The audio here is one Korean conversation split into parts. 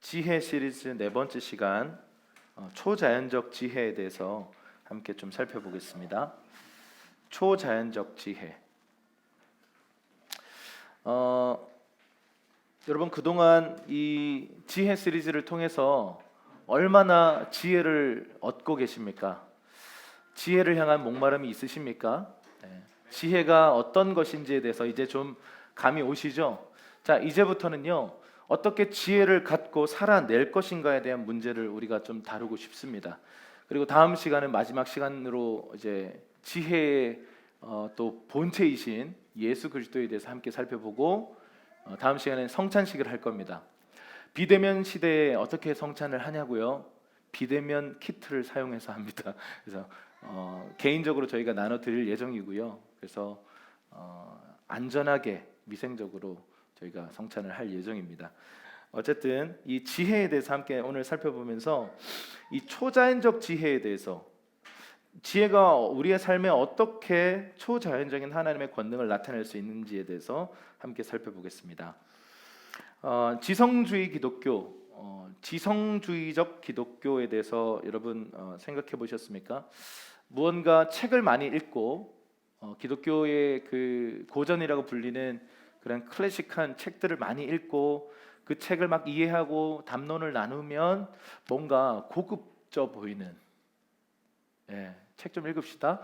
지혜 시리즈 네 번째 시간 초자연적 지혜에 대해서 함께 좀 살펴보겠습니다. 초자연적 지혜. 여러분 그동안 이 지혜 시리즈를 통해서 얼마나 지혜를 얻고 계십니까? 지혜를 향한 목마름이 있으십니까? 네. 지혜가 어떤 것인지에 대해서 이제 좀 감이 오시죠? 자, 이제부터는요. 어떻게 지혜를 갖고 살아낼 것인가에 대한 문제를 우리가 좀 다루고 싶습니다. 그리고 다음 시간은 마지막 시간으로 이제 지혜의 또 본체이신 예수 그리스도에 대해서 함께 살펴보고 다음 시간에 성찬식을 할 겁니다. 비대면 시대에 어떻게 성찬을 하냐고요? 비대면 키트를 사용해서 합니다. 그래서 개인적으로 저희가 나눠드릴 예정이고요. 그래서 안전하게 위생적으로 저희가 성찬을 할 예정입니다. 어쨌든 이 지혜에 대해서 함께 오늘 살펴보면서 이 초자연적 지혜에 대해서 지혜가 우리의 삶에 어떻게 초자연적인 하나님의 권능을 나타낼 수 있는지에 대해서 함께 살펴보겠습니다. 지성주의 기독교, 지성주의적 기독교에 대해서 여러분 생각해 보셨습니까? 무언가 책을 많이 읽고 기독교의 그 고전이라고 불리는 그런 클래식한 책들을 많이 읽고 그 책을 막 이해하고 담론을 나누면 뭔가 고급져 보이는 책 좀 읽읍시다.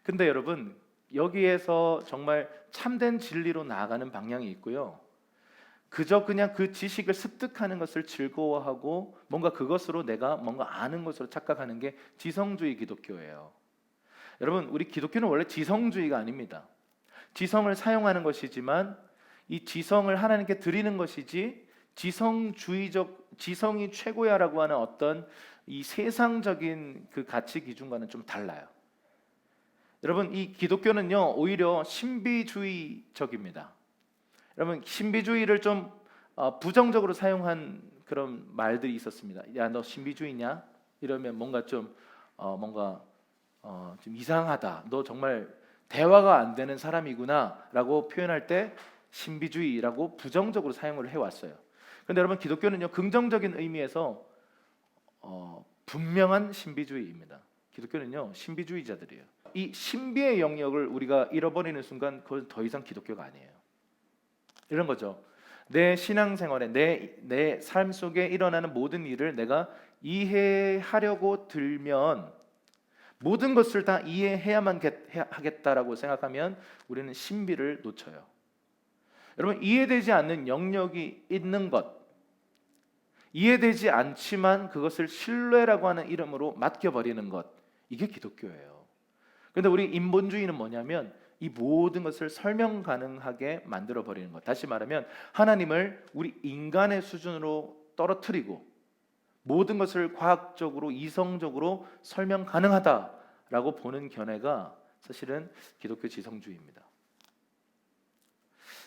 근데 여러분 여기에서 정말 참된 진리로 나아가는 방향이 있고요. 그저 그냥 그 지식을 습득하는 것을 즐거워하고 뭔가 그것으로 내가 뭔가 아는 것으로 착각하는 게 지성주의 기독교예요. 여러분 우리 기독교는 원래 지성주의가 아닙니다. 지성을 사용하는 것이지만 이 지성을 하나님께 드리는 것이지 지성주의적 지성이 최고야라고 하는 어떤 이 세상적인 그 가치 기준과는 좀 달라요. 여러분 이 기독교는요 오히려 신비주의적입니다. 여러분 신비주의를 좀 부정적으로 사용한 그런 말들이 있었습니다. 야, 너 신비주의냐? 이러면 뭔가 좀 좀 이상하다. 너 정말 대화가 안 되는 사람이구나라고 표현할 때 신비주의라고 부정적으로 사용을 해왔어요. 그런데 여러분 기독교는요 긍정적인 의미에서 분명한 신비주의입니다. 기독교는요 신비주의자들이에요. 이 신비의 영역을 우리가 잃어버리는 순간 그건 더 이상 기독교가 아니에요. 이런 거죠. 내 신앙생활에 내 삶 속에 일어나는 모든 일을 내가 이해하려고 들면 모든 것을 다 이해해야만 하겠다라고 생각하면 우리는 신비를 놓쳐요. 여러분 이해되지 않는 영역이 있는 것, 이해되지 않지만 그것을 신뢰라고 하는 이름으로 맡겨버리는 것, 이게 기독교예요. 그런데 우리 인본주의는 뭐냐면 이 모든 것을 설명 가능하게 만들어 버리는 것. 다시 말하면 하나님을 우리 인간의 수준으로 떨어뜨리고 모든 것을 과학적으로 이성적으로 설명 가능하다라고 보는 견해가 사실은 기독교 지성주의입니다.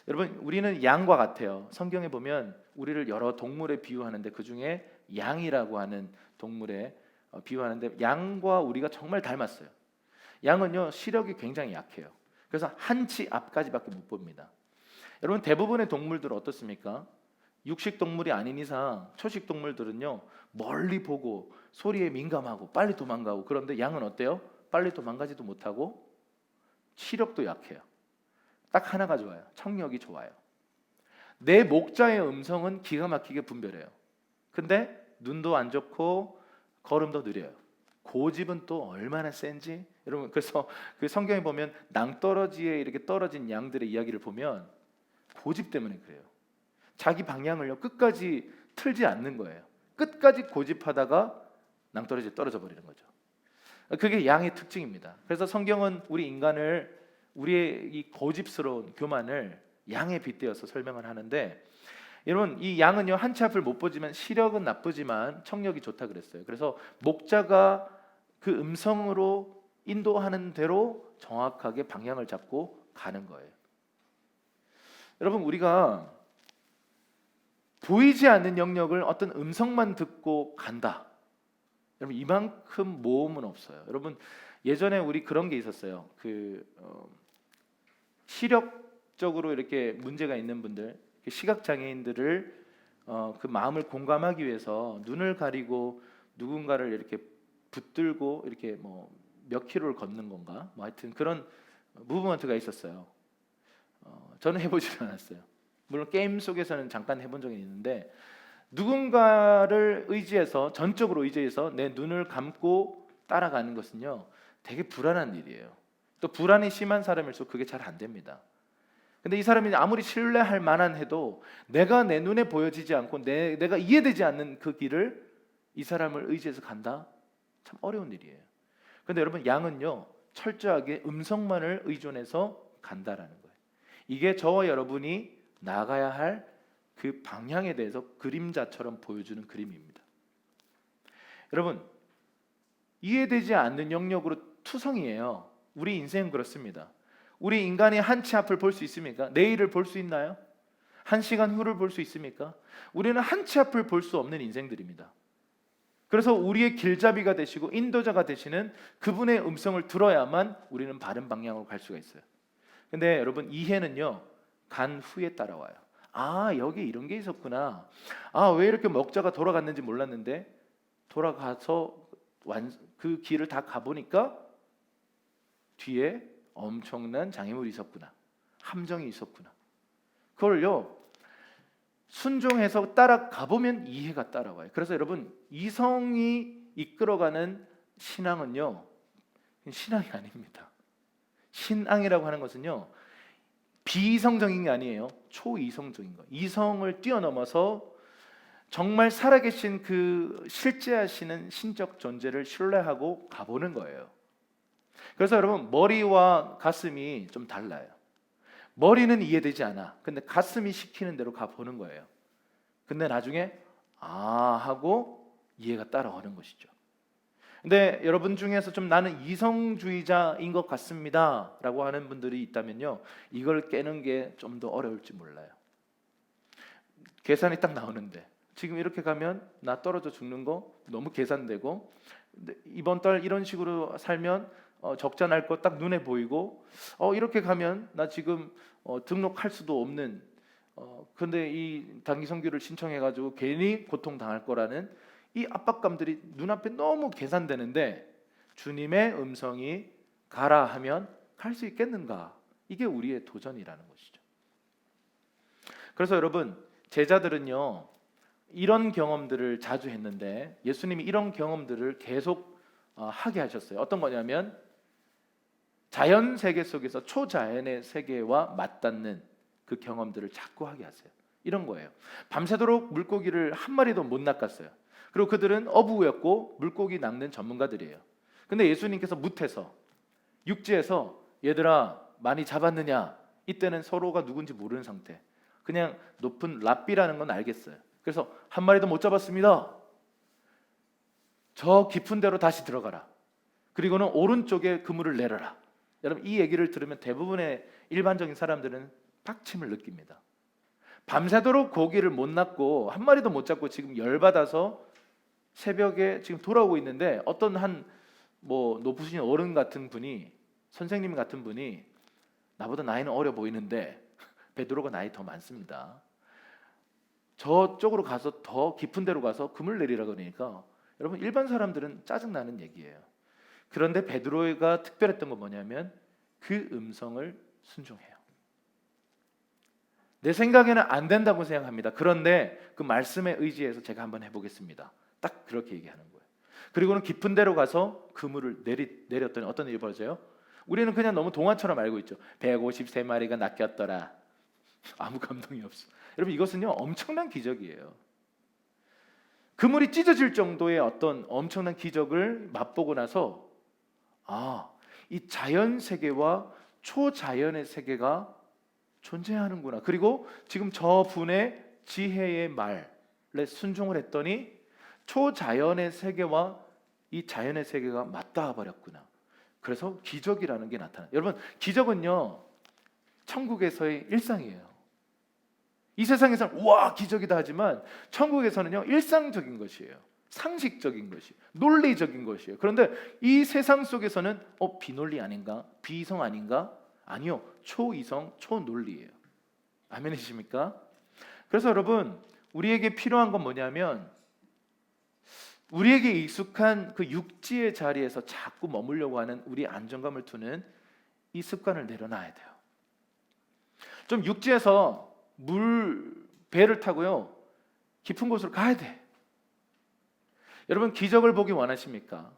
여러분 우리는 양과 같아요. 성경에 보면 우리를 여러 동물에 비유하는데 그 중에 양이라고 하는 동물에 비유하는데 양과 우리가 정말 닮았어요. 양은요 시력이 굉장히 약해요. 그래서 한치 앞까지밖에 못 봅니다. 여러분 대부분의 동물들은 어떻습니까? 육식 동물이 아닌 이상 초식 동물들은요 멀리 보고 소리에 민감하고 빨리 도망가고, 그런데 양은 어때요? 빨리 도망가지도 못하고 시력도 약해요. 딱 하나가 좋아요. 청력이 좋아요. 내 목자의 음성은 기가 막히게 분별해요. 근데 눈도 안 좋고 걸음도 느려요. 고집은 또 얼마나 센지 여러분, 그래서 그 성경에 보면 낭떠러지에 이렇게 떨어진 양들의 이야기를 보면 고집 때문에 그래요. 자기 방향을요 끝까지 틀지 않는 거예요. 끝까지 고집하다가 낭떠러지에 떨어져 버리는 거죠. 그게 양의 특징입니다. 그래서 성경은 우리 인간을, 우리의 이 고집스러운 교만을 양에 빗대어서 설명을 하는데, 여러분 이 양은요 한치 앞을 못 보지만 시력은 나쁘지만 청력이 좋다 그랬어요. 그래서 목자가 그 음성으로 인도하는 대로 정확하게 방향을 잡고 가는 거예요. 여러분 우리가 보이지 않는 영역을 어떤 음성만 듣고 간다. 여러분 이만큼 모험은 없어요. 여러분 예전에 우리 그런 게 있었어요. 시력적으로 이렇게 문제가 있는 분들, 시각 장애인들을 그 마음을 공감하기 위해서 눈을 가리고 누군가를 이렇게 붙들고 이렇게 뭐 몇 킬로를 걷는 건가? 뭐 하여튼 그런 무브먼트가 있었어요. 저는 해보지 않았어요. 물론 게임 속에서는 잠깐 해본 적이 있는데 누군가를 의지해서 전적으로 의지해서 내 눈을 감고 따라가는 것은요 되게 불안한 일이에요. 또 불안이 심한 사람일수록 그게 잘 안 됩니다. 근데 이 사람이 아무리 신뢰할 만한 해도 내가 내 눈에 보여지지 않고 내가 이해되지 않는 그 길을 이 사람을 의지해서 간다? 참 어려운 일이에요. 근데 여러분 양은요 철저하게 음성만을 의존해서 간다라는 거예요. 이게 저와 여러분이 나가야 할 그 방향에 대해서 그림자처럼 보여주는 그림입니다. 여러분 이해되지 않는 영역으로 투성이에요. 우리 인생은 그렇습니다. 우리 인간이 한 치 앞을 볼 수 있습니까? 내일을 볼 수 있나요? 한 시간 후를 볼 수 있습니까? 우리는 한 치 앞을 볼 수 없는 인생들입니다. 그래서 우리의 길잡이가 되시고 인도자가 되시는 그분의 음성을 들어야만 우리는 바른 방향으로 갈 수가 있어요. 근데 여러분 이해는요 간 후에 따라와요. 아 여기 이런 게 있었구나. 아 왜 이렇게 먹자가 돌아갔는지 몰랐는데 돌아가서 그 길을 다 가보니까 뒤에 엄청난 장애물이 있었구나. 함정이 있었구나. 그걸요 순종해서 따라가 보면 이해가 따라와요. 그래서 여러분 이성이 이끌어가는 신앙은요 신앙이 아닙니다. 신앙이라고 하는 것은요 비이성적인 게 아니에요. 초이성적인 거. 이성을 뛰어넘어서 정말 살아계신 그 실제하시는 신적 존재를 신뢰하고 가보는 거예요. 그래서 여러분 머리와 가슴이 좀 달라요. 머리는 이해되지 않아. 근데 가슴이 시키는 대로 가보는 거예요. 근데 나중에 아 하고 이해가 따라오는 것이죠. 근데 여러분 중에서 좀 나는 이성주의자인 것 같습니다 라고 하는 분들이 있다면요 이걸 깨는 게 좀 더 어려울지 몰라요. 계산이 딱 나오는데 지금 이렇게 가면 나 떨어져 죽는 거 너무 계산되고 이번 달 이런 식으로 살면 적자 날 거 딱 눈에 보이고 이렇게 가면 나 지금 등록할 수도 없는 근데 이 단기 선교를 신청해가지고 괜히 고통당할 거라는 이 압박감들이 눈앞에 너무 계산되는데 주님의 음성이 가라 하면 갈 수 있겠는가? 이게 우리의 도전이라는 것이죠. 그래서 여러분 제자들은요 이런 경험들을 자주 했는데 예수님이 이런 경험들을 계속 하게 하셨어요. 어떤 거냐면 자연 세계 속에서 초자연의 세계와 맞닿는 그 경험들을 자꾸 하게 하세요. 이런 거예요. 밤새도록 물고기를 한 마리도 못 낚았어요. 그리고 그들은 어부였고 물고기 낚는 전문가들이에요. 근데 예수님께서 무태서 육지에서 얘들아 많이 잡았느냐? 이때는 서로가 누군지 모르는 상태. 그냥 높은 랍비라는 건 알겠어요. 그래서 한 마리도 못 잡았습니다. 저 깊은 데로 다시 들어가라. 그리고는 오른쪽에 그물을 내려라. 여러분 이 얘기를 들으면 대부분의 일반적인 사람들은 빡침을 느낍니다. 밤새도록 고기를 못 낚고 한 마리도 못 잡고 지금 열받아서 새벽에 지금 돌아오고 있는데 어떤 한 뭐 높으신 어른 같은 분이 선생님 같은 분이 나보다 나이는 어려 보이는데 베드로가 나이 더 많습니다. 저쪽으로 가서 더 깊은 데로 가서 그물 내리라 그러니까 여러분 일반 사람들은 짜증나는 얘기예요. 그런데 베드로가 특별했던 건 뭐냐면 그 음성을 순종해요. 내 생각에는 안 된다고 생각합니다. 그런데 그 말씀에 의지해서 제가 한번 해보겠습니다. 딱 그렇게 얘기하는 거예요. 그리고는 깊은 데로 가서 그물을 내렸더니 어떤 일이 벌어져요? 우리는 그냥 너무 동화처럼 알고 있죠. 153마리가 낚였더라. 아무 감동이 없어. 여러분 이것은요 엄청난 기적이에요. 그물이 찢어질 정도의 어떤 엄청난 기적을 맛보고 나서 이 자연 세계와 초자연의 세계가 존재하는구나. 그리고 지금 저분의 지혜의 말에 순종을 했더니 초자연의 세계와 이 자연의 세계가 맞닿아 버렸구나. 그래서 기적이라는 게 나타나요. 여러분 기적은요 천국에서의 일상이에요. 이 세상에서는 우와 기적이다 하지만 천국에서는요 일상적인 것이에요. 상식적인 것이, 논리적인 것이에요. 그런데 이 세상 속에서는 비논리 아닌가? 비이성 아닌가? 아니요, 초이성, 초논리예요. 아멘이십니까? 그래서 여러분 우리에게 필요한 건 뭐냐면 우리에게 익숙한 그 육지의 자리에서 자꾸 머물려고 하는 우리 안정감을 두는 이 습관을 내려놔야 돼요. 좀 육지에서 배를 타고요 깊은 곳으로 가야 돼. 여러분 기적을 보기 원하십니까?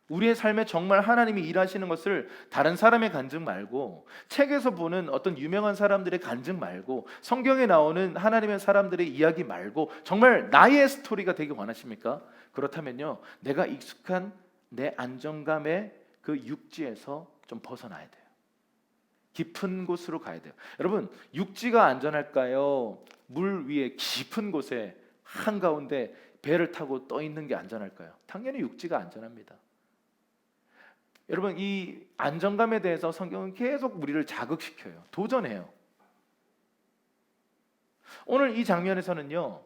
우리의 삶에 정말 하나님이 일하시는 것을 다른 사람의 간증 말고 책에서 보는 어떤 유명한 사람들의 간증 말고 성경에 나오는 하나님의 사람들의 이야기 말고 정말 나의 스토리가 되기 원하십니까? 그렇다면요 내가 익숙한 내 안정감의 그 육지에서 좀 벗어나야 돼요. 깊은 곳으로 가야 돼요. 여러분 육지가 안전할까요? 물 위에 깊은 곳에 한가운데 배를 타고 떠 있는 게 안전할까요? 당연히 육지가 안전합니다. 여러분 이 안정감에 대해서 성경은 계속 우리를 자극시켜요. 도전해요. 오늘 이 장면에서는요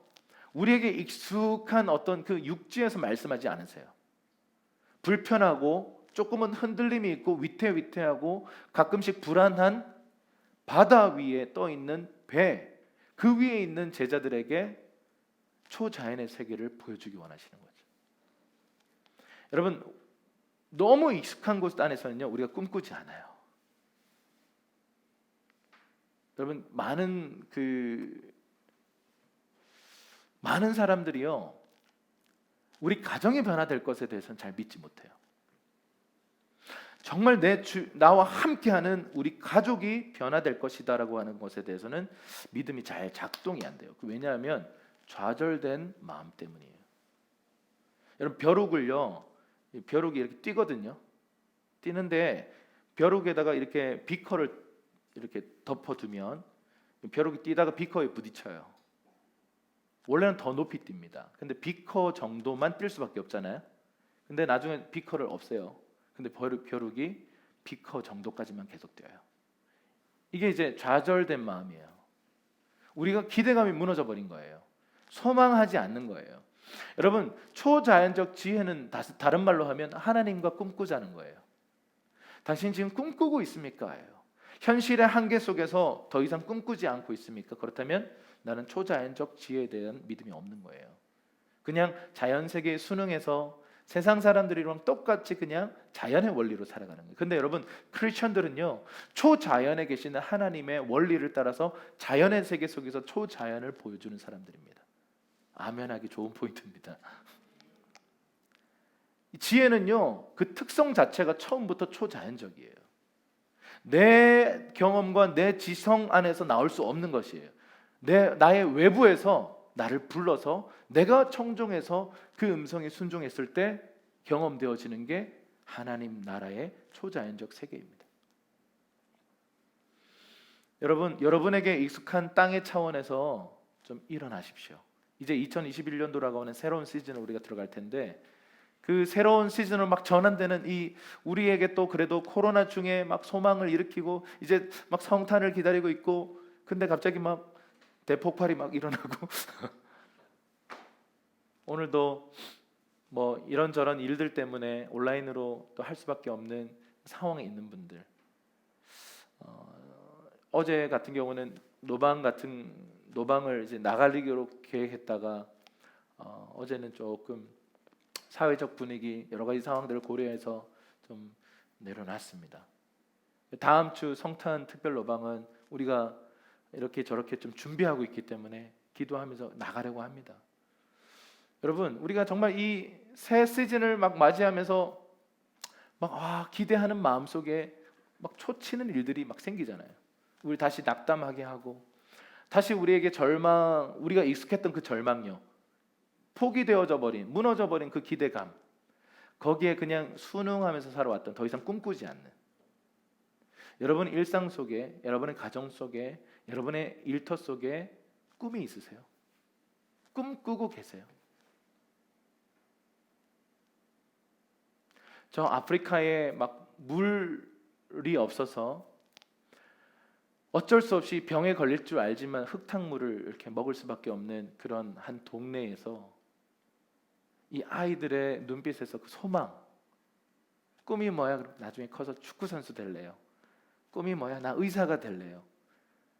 우리에게 익숙한 어떤 그 육지에서 말씀하지 않으세요. 불편하고 조금은 흔들림이 있고 위태위태하고 가끔씩 불안한 바다 위에 떠 있는 배, 그 위에 있는 제자들에게 초자연의 세계를 보여주기 원하시는 거죠. 여러분 너무 익숙한 곳 안에서는요 우리가 꿈꾸지 않아요. 여러분 많은 사람들이요 우리 가정이 변화될 것에 대해서는 잘 믿지 못해요. 정말 나와 함께하는 우리 가족이 변화될 것이다라고 하는 것에 대해서는 믿음이 잘 작동이 안 돼요. 왜냐하면 좌절된 마음 때문이에요. 여러분 벼룩이 이렇게 뛰거든요. 뛰는데 벼룩에다가 이렇게 비커를 이렇게 덮어두면 벼룩이 뛰다가 비커에 부딪혀요. 원래는 더 높이 뜁니다. 근데 비커 정도만 뛸 수밖에 없잖아요. 근데 나중에 비커를 없애요. 근데 벼룩이 비커 정도까지만 계속 뛰어요. 이게 이제 좌절된 마음이에요. 우리가 기대감이 무너져 버린 거예요. 소망하지 않는 거예요. 여러분 초자연적 지혜는 다른 말로 하면 하나님과 꿈꾸자는 거예요. 당신 지금 꿈꾸고 있습니까? 현실의 한계 속에서 더 이상 꿈꾸지 않고 있습니까? 그렇다면 나는 초자연적 지혜에 대한 믿음이 없는 거예요. 그냥 자연세계에 순응해서 세상 사람들이랑 똑같이 그냥 자연의 원리로 살아가는 거예요. 근데 여러분 크리스천들은요 초자연에 계시는 하나님의 원리를 따라서 자연의 세계 속에서 초자연을 보여주는 사람들입니다. 아멘하기 좋은 포인트입니다. 지혜는요 그 특성 자체가 처음부터 초자연적이에요. 내 경험과 내 지성 안에서 나올 수 없는 것이에요. 나의 외부에서 나를 불러서 내가 청종해서 그 음성에 순종했을 때 경험되어지는 게 하나님 나라의 초자연적 세계입니다. 여러분에게 익숙한 땅의 차원에서 좀 일어나십시오. 이제 2021년도라고 하는 새로운 시즌을 우리가 들어갈 텐데 그 새로운 시즌으로 막 전환되는 이 우리에게 또 그래도 코로나 중에 막 소망을 일으키고 이제 막 성탄을 기다리고 있고 근데 갑자기 막 대폭발이 막 일어나고 오늘도 뭐 이런저런 일들 때문에 온라인으로 또 할 수밖에 없는 상황에 있는 분들 어제 같은 경우는 노방을 이제 나가리기로 계획했다가 어제는 조금 사회적 분위기 여러 가지 상황들을 고려해서 좀 내려놨습니다. 다음 주 성탄 특별 노방은 우리가 이렇게 저렇게 좀 준비하고 있기 때문에 기도하면서 나가려고 합니다. 여러분 우리가 정말 이 새 시즌을 막 맞이하면서 막 기대하는 마음 속에 막 초치는 일들이 막 생기잖아요. 우리 다시 낙담하게 하고 다시 우리에게 우리가 익숙했던 그 절망요 포기되어져 버린 무너져 버린 그 기대감 거기에 그냥 순응하면서 살아왔던 더 이상 꿈꾸지 않는 여러분 일상 속에 여러분의 가정 속에 여러분의 일터 속에 꿈이 있으세요? 꿈꾸고 계세요? 저 아프리카에 막 물이 없어서 어쩔 수 없이 병에 걸릴 줄 알지만 흙탕물을 이렇게 먹을 수밖에 없는 그런 한 동네에서 이 아이들의 눈빛에서 그 소망 꿈이 뭐야? 나중에 커서 축구 선수 될래요. 꿈이 뭐야? 나 의사가 될래요.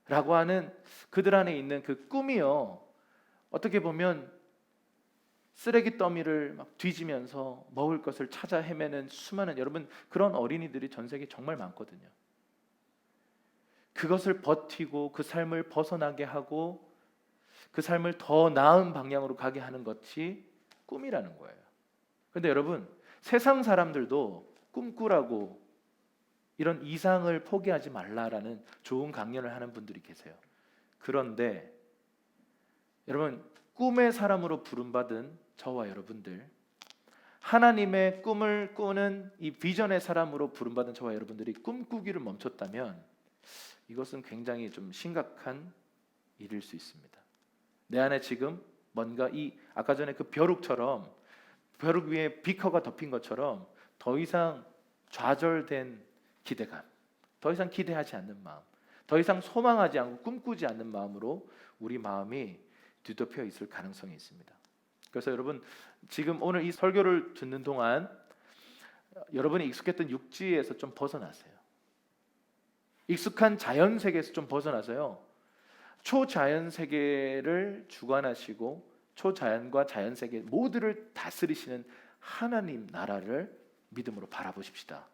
라고 하는 그들 안에 있는 그 꿈이요 어떻게 보면 쓰레기 더미를 막 뒤지면서 먹을 것을 찾아 헤매는 수많은 여러분 그런 어린이들이 전 세계에 정말 많거든요. 그것을 버티고 그 삶을 벗어나게 하고 그 삶을 더 나은 방향으로 가게 하는 것이 꿈이라는 거예요. 그런데 여러분 세상 사람들도 꿈꾸라고 이런 이상을 포기하지 말라라는 좋은 강연을 하는 분들이 계세요. 그런데 여러분 꿈의 사람으로 부름받은 저와 여러분들, 하나님의 꿈을 꾸는 이 비전의 사람으로 부름받은 저와 여러분들이 꿈꾸기를 멈췄다면 이것은 굉장히 좀 심각한 일일 수 있습니다. 내 안에 지금 뭔가 이 아까 전에 그 벼룩처럼 벼룩 위에 비커가 덮인 것처럼 더 이상 좌절된 기대감, 더 이상 기대하지 않는 마음, 더 이상 소망하지 않고 꿈꾸지 않는 마음으로 우리 마음이 뒤덮여 있을 가능성이 있습니다. 그래서 여러분 지금 오늘 이 설교를 듣는 동안 여러분이 익숙했던 육지에서 좀 벗어나세요. 익숙한 자연 세계에서 좀 벗어나서요. 초자연 세계를 주관하시고 초자연과 자연 세계 모두를 다스리시는 하나님 나라를 믿음으로 바라보십시다.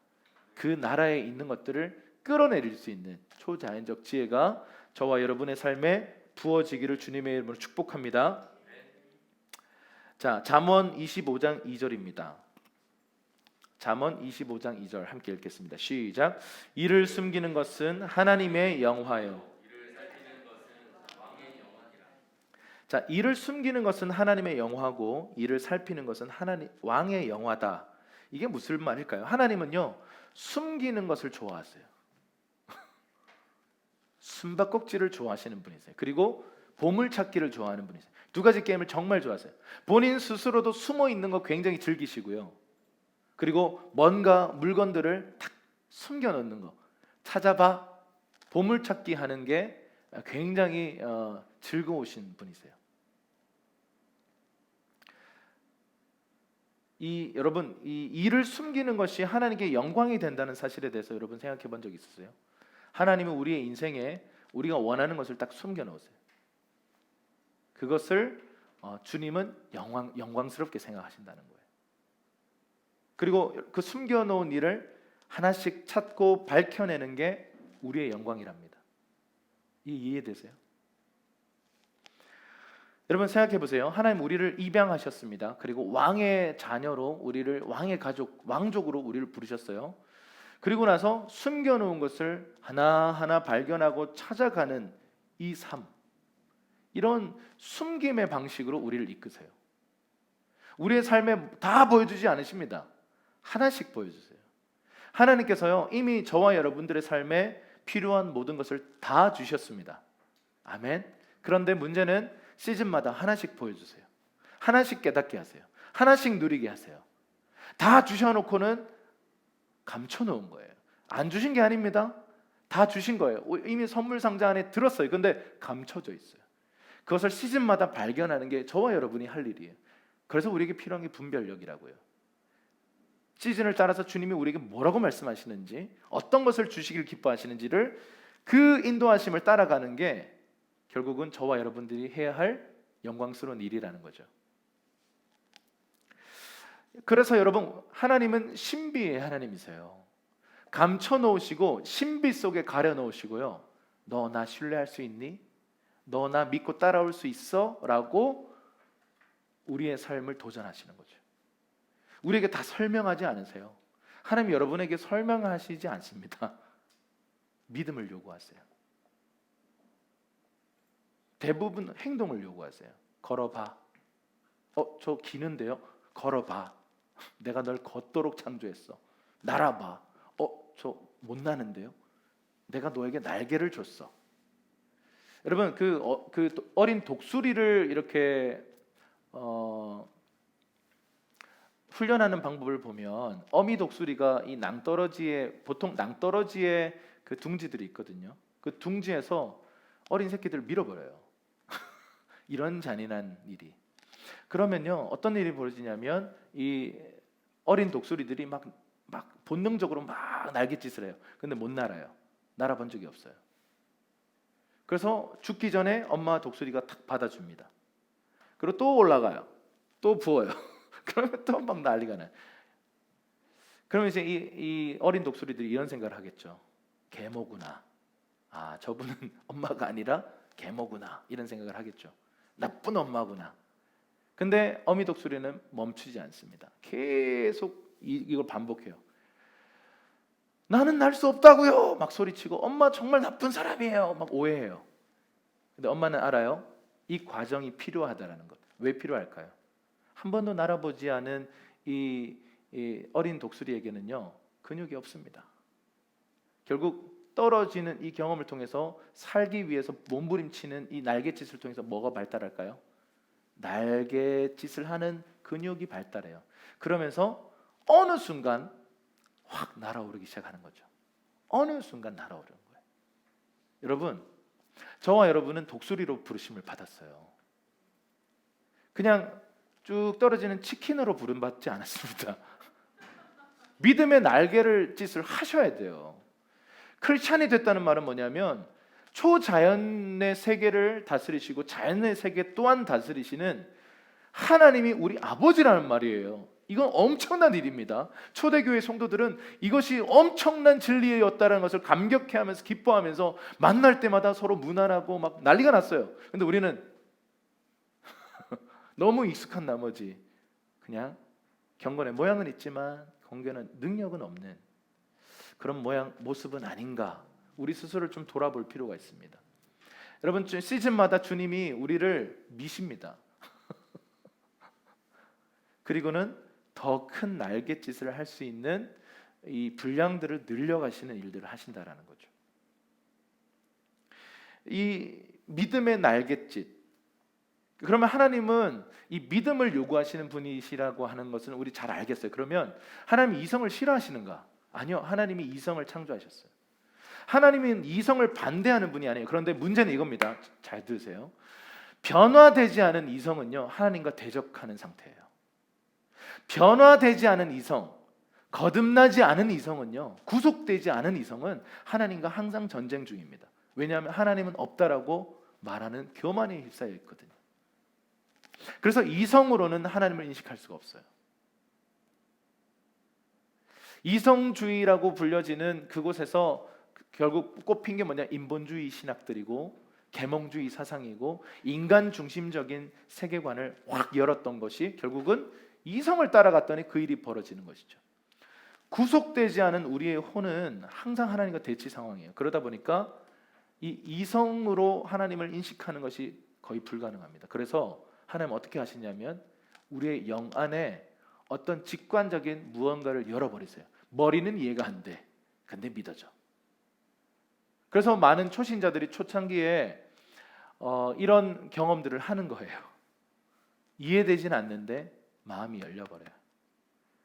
그 나라에 있는 것들을 끌어내릴 수 있는 초자연적 지혜가 저와 여러분의 삶에 부어지기를 주님의 이름으로 축복합니다. 자, 잠언 25장 2절입니다. 잠언 25장 2절 함께 읽겠습니다. 시작. 이를 숨기는 것은 하나님의 영화요. 자, 이를 숨기는 것은 하나님의 영화고 이를 살피는 것은 하나님 왕의 영화다. 이게 무슨 말일까요? 하나님은요 숨기는 것을 좋아하세요. 숨바꼭질을 좋아하시는 분이세요. 그리고 보물찾기를 좋아하는 분이세요. 두 가지 게임을 정말 좋아하세요. 본인 스스로도 숨어 있는 거 굉장히 즐기시고요. 그리고 뭔가 물건들을 탁 숨겨놓는 거 찾아봐 보물찾기 하는 게 굉장히 즐거우신 분이세요. 여러분 이 일을 숨기는 것이 하나님께 영광이 된다는 사실에 대해서 여러분 생각해 본 적 있으세요? 하나님은 우리의 인생에 우리가 원하는 것을 딱 숨겨 놓으세요. 그것을 주님은 영광스럽게 생각하신다는 거예요. 그리고 그 숨겨 놓은 일을 하나씩 찾고 밝혀내는 게 우리의 영광이랍니다. 이해되세요? 여러분 생각해 보세요. 하나님 우리를 입양하셨습니다. 그리고 왕의 자녀로 우리를 왕의 가족, 왕족으로 우리를 부르셨어요. 그리고 나서 숨겨놓은 것을 하나하나 발견하고 찾아가는 이 삶, 이런 숨김의 방식으로 우리를 이끄세요. 우리의 삶에 다 보여주지 않으십니다. 하나씩 보여주세요. 하나님께서요 이미 저와 여러분들의 삶에 필요한 모든 것을 다 주셨습니다. 아멘. 그런데 문제는 시즌마다 하나씩 보여주세요. 하나씩 깨닫게 하세요. 하나씩 누리게 하세요. 다 주셔놓고는 감춰놓은 거예요. 안 주신 게 아닙니다. 다 주신 거예요. 이미 선물 상자 안에 들었어요. 근데 감춰져 있어요. 그것을 시즌마다 발견하는 게 저와 여러분이 할 일이에요. 그래서 우리에게 필요한 게 분별력이라고요. 시즌을 따라서 주님이 우리에게 뭐라고 말씀하시는지, 어떤 것을 주시길 기뻐하시는지를 그 인도하심을 따라가는 게 결국은 저와 여러분들이 해야 할 영광스러운 일이라는 거죠. 그래서 여러분 하나님은 신비의 하나님이세요. 감춰놓으시고 신비 속에 가려놓으시고요. 너 나 신뢰할 수 있니? 너 나 믿고 따라올 수 있어? 라고 우리의 삶을 도전하시는 거죠. 우리에게 다 설명하지 않으세요. 하나님 여러분에게 설명하시지 않습니다. 믿음을 요구하세요. 대부분 행동을 요구하세요. 걸어봐. 저 기는데요. 걸어봐. 내가 널 걷도록 창조했어. 날아봐. 저 못 나는데요. 내가 너에게 날개를 줬어. 여러분 그 어린 독수리를 이렇게 훈련하는 방법을 보면 어미 독수리가 이 낭떠러지에 보통 낭떠러지에 그 둥지들이 있거든요. 그 둥지에서 어린 새끼들을 밀어버려요. 이런 잔인한 일이. 그러면요 어떤 일이 벌어지냐면 이 어린 독수리들이 막 본능적으로 막 날갯짓을 해요. 근데 못 날아요. 날아본 적이 없어요. 그래서 죽기 전에 엄마 독수리가 탁 받아줍니다. 그리고 또 올라가요. 또 부어요. 그러면 또 막 난리가 나요. 그러면 이제 이 어린 독수리들이 이런 생각을 하겠죠. 계모구나. 아, 저분은 엄마가 아니라 계모구나. 이런 생각을 하겠죠. 나쁜 엄마구나. 근데 어미 독수리는 멈추지 않습니다. 계속 이걸 반복해요. 나는 날 수 없다고요. 막 소리치고 엄마 정말 나쁜 사람이에요. 막 오해해요. 근데 엄마는 알아요. 이 과정이 필요하다라는 것. 왜 필요할까요? 한 번도 날아보지 않은 이 어린 독수리에게는요, 근육이 없습니다. 결국 떨어지는 이 경험을 통해서 살기 위해서 몸부림치는 이 날갯짓을 통해서 뭐가 발달할까요? 날갯짓을 하는 근육이 발달해요. 그러면서 어느 순간 확 날아오르기 시작하는 거죠. 어느 순간 날아오르는 거예요. 여러분, 저와 여러분은 독수리로 부르심을 받았어요. 그냥 쭉 떨어지는 치킨으로 부름받지 않았습니다. 믿음의 날개를 짓을 하셔야 돼요. 크리스찬이 됐다는 말은 뭐냐면 초자연의 세계를 다스리시고 자연의 세계 또한 다스리시는 하나님이 우리 아버지라는 말이에요. 이건 엄청난 일입니다. 초대교회 성도들은 이것이 엄청난 진리였다는 것을 감격해하면서 기뻐하면서 만날 때마다 서로 문안하고 막 난리가 났어요. 근데 우리는 너무 익숙한 나머지 그냥 경건의 모양은 있지만 경건의 능력은 없는 그런 모습은 아닌가. 우리 스스로를 좀 돌아볼 필요가 있습니다. 여러분, 시즌마다 주님이 우리를 미십니다. 그리고는 더 큰 날갯짓을 할 수 있는 이 분량들을 늘려가시는 일들을 하신다라는 거죠. 이 믿음의 날갯짓. 그러면 하나님은 이 믿음을 요구하시는 분이시라고 하는 것은 우리 잘 알겠어요. 그러면 하나님이 이성을 싫어하시는가? 아니요. 하나님이 이성을 창조하셨어요. 하나님은 이성을 반대하는 분이 아니에요. 그런데 문제는 이겁니다. 잘 들으세요. 변화되지 않은 이성은요, 하나님과 대적하는 상태예요. 변화되지 않은 이성, 거듭나지 않은 이성은요, 구속되지 않은 이성은 하나님과 항상 전쟁 중입니다. 왜냐하면 하나님은 없다라고 말하는 교만에 휩싸여 있거든요. 그래서 이성으로는 하나님을 인식할 수가 없어요. 이성주의라고 불려지는 그곳에서 결국 꼽힌 게 뭐냐? 인본주의 신학들이고 계몽주의 사상이고 인간 중심적인 세계관을 확 열었던 것이 결국은 이성을 따라갔더니 그 일이 벌어지는 것이죠. 구속되지 않은 우리의 혼은 항상 하나님과 대치 상황이에요. 그러다 보니까 이 이성으로 하나님을 인식하는 것이 거의 불가능합니다. 그래서 하나님 어떻게 하시냐면 우리의 영 안에 어떤 직관적인 무언가를 열어버리세요. 머리는 이해가 안 돼. 근데 믿어져. 그래서 많은 초신자들이 초창기에 이런 경험들을 하는 거예요. 이해되진 않는데 마음이 열려버려요.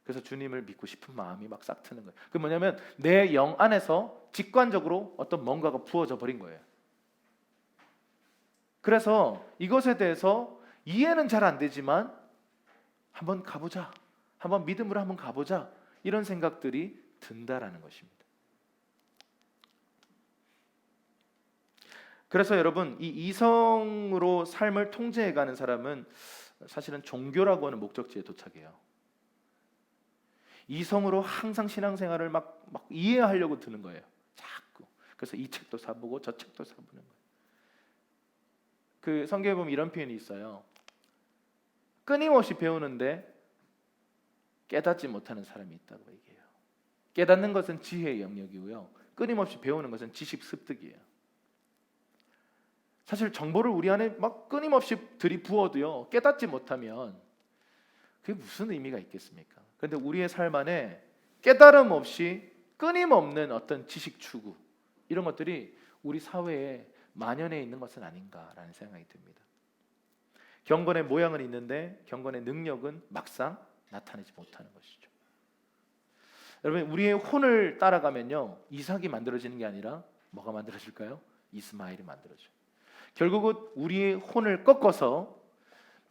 그래서 주님을 믿고 싶은 마음이 막 싹 트는 거예요. 그 뭐냐면 내 영 안에서 직관적으로 어떤 뭔가가 부어져 버린 거예요. 그래서 이것에 대해서 이해는 잘 안 되지만 한번 가보자, 한번 믿음으로 한번 가보자, 이런 생각들이 든다라는 것입니다. 그래서 여러분, 이 이성으로 삶을 통제해가는 사람은 사실은 종교라고 하는 목적지에 도착해요. 이성으로 항상 신앙생활을 막 이해하려고 드는 거예요. 자꾸. 그래서 이 책도 사보고 저 책도 사보는 거예요. 그 성경에 보면 이런 표현이 있어요. 끊임없이 배우는데 깨닫지 못하는 사람이 있다고 얘기해요. 깨닫는 것은 지혜의 영역이고요. 끊임없이 배우는 것은 지식 습득이에요. 사실 정보를 우리 안에 막 끊임없이 들이부어도요, 깨닫지 못하면 그게 무슨 의미가 있겠습니까? 그런데 우리의 삶 안에 깨달음 없이 끊임없는 어떤 지식 추구, 이런 것들이 우리 사회에 만연해 있는 것은 아닌가라는 생각이 듭니다. 경건의 모양은 있는데 경건의 능력은 막상 나타내지 못하는 것이죠. 여러분, 우리의 혼을 따라가면요, 이삭이 만들어지는 게 아니라 뭐가 만들어질까요? 이스마엘이 만들어져요. 결국은 우리의 혼을 꺾어서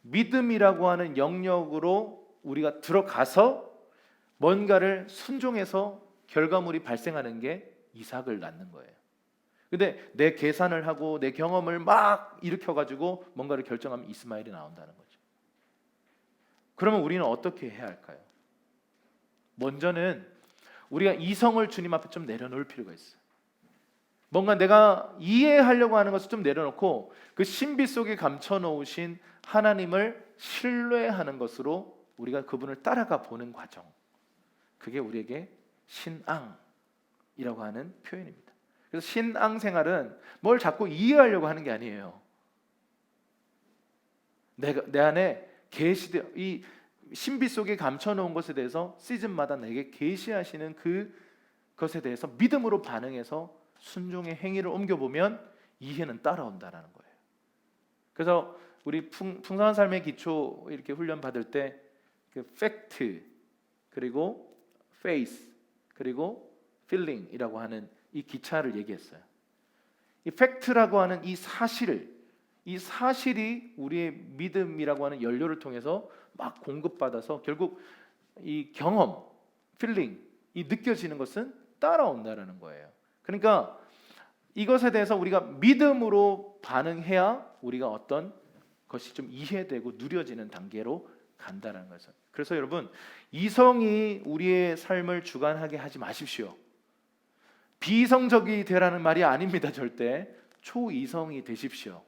믿음이라고 하는 영역으로 우리가 들어가서 뭔가를 순종해서 결과물이 발생하는 게 이삭을 낳는 거예요. 근데 내 계산을 하고 내 경험을 막 일으켜가지고 뭔가를 결정하면 이스마엘이 나온다는 거죠. 그러면 우리는 어떻게 해야 할까요? 먼저는 우리가 이성을 주님 앞에 좀 내려놓을 필요가 있어요. 뭔가 내가 이해하려고 하는 것을 좀 내려놓고 그 신비 속에 감춰 놓으신 하나님을 신뢰하는 것으로 우리가 그분을 따라가 보는 과정, 그게 우리에게 신앙이라고 하는 표현입니다. 그래서 신앙 생활은 뭘 자꾸 이해하려고 하는 게 아니에요. 내 안에 계시되 이 신비 속에 감춰 놓은 것에 대해서 시즌마다 내게 계시하시는 그것에 대해서 믿음으로 반응해서 순종의 행위를 옮겨보면 이해는 따라온다라는 거예요. 그래서 우리 풍성한 삶의 기초 이렇게 훈련 받을 때 그 팩트 그리고 페이스 그리고 필링이라고 하는 이 기차를 얘기했어요. 이 팩트라고 하는 이 사실이 우리의 믿음이라고 하는 연료를 통해서 막 공급받아서 결국 이 경험, 필링, 이 느껴지는 것은 따라온다라는 거예요. 그러니까 이것에 대해서 우리가 믿음으로 반응해야 우리가 어떤 것이 좀 이해되고 누려지는 단계로 간다는 거죠. 그래서 여러분, 이성이 우리의 삶을 주관하게 하지 마십시오. 비이성적이 되라는 말이 아닙니다. 절대 초이성이 되십시오.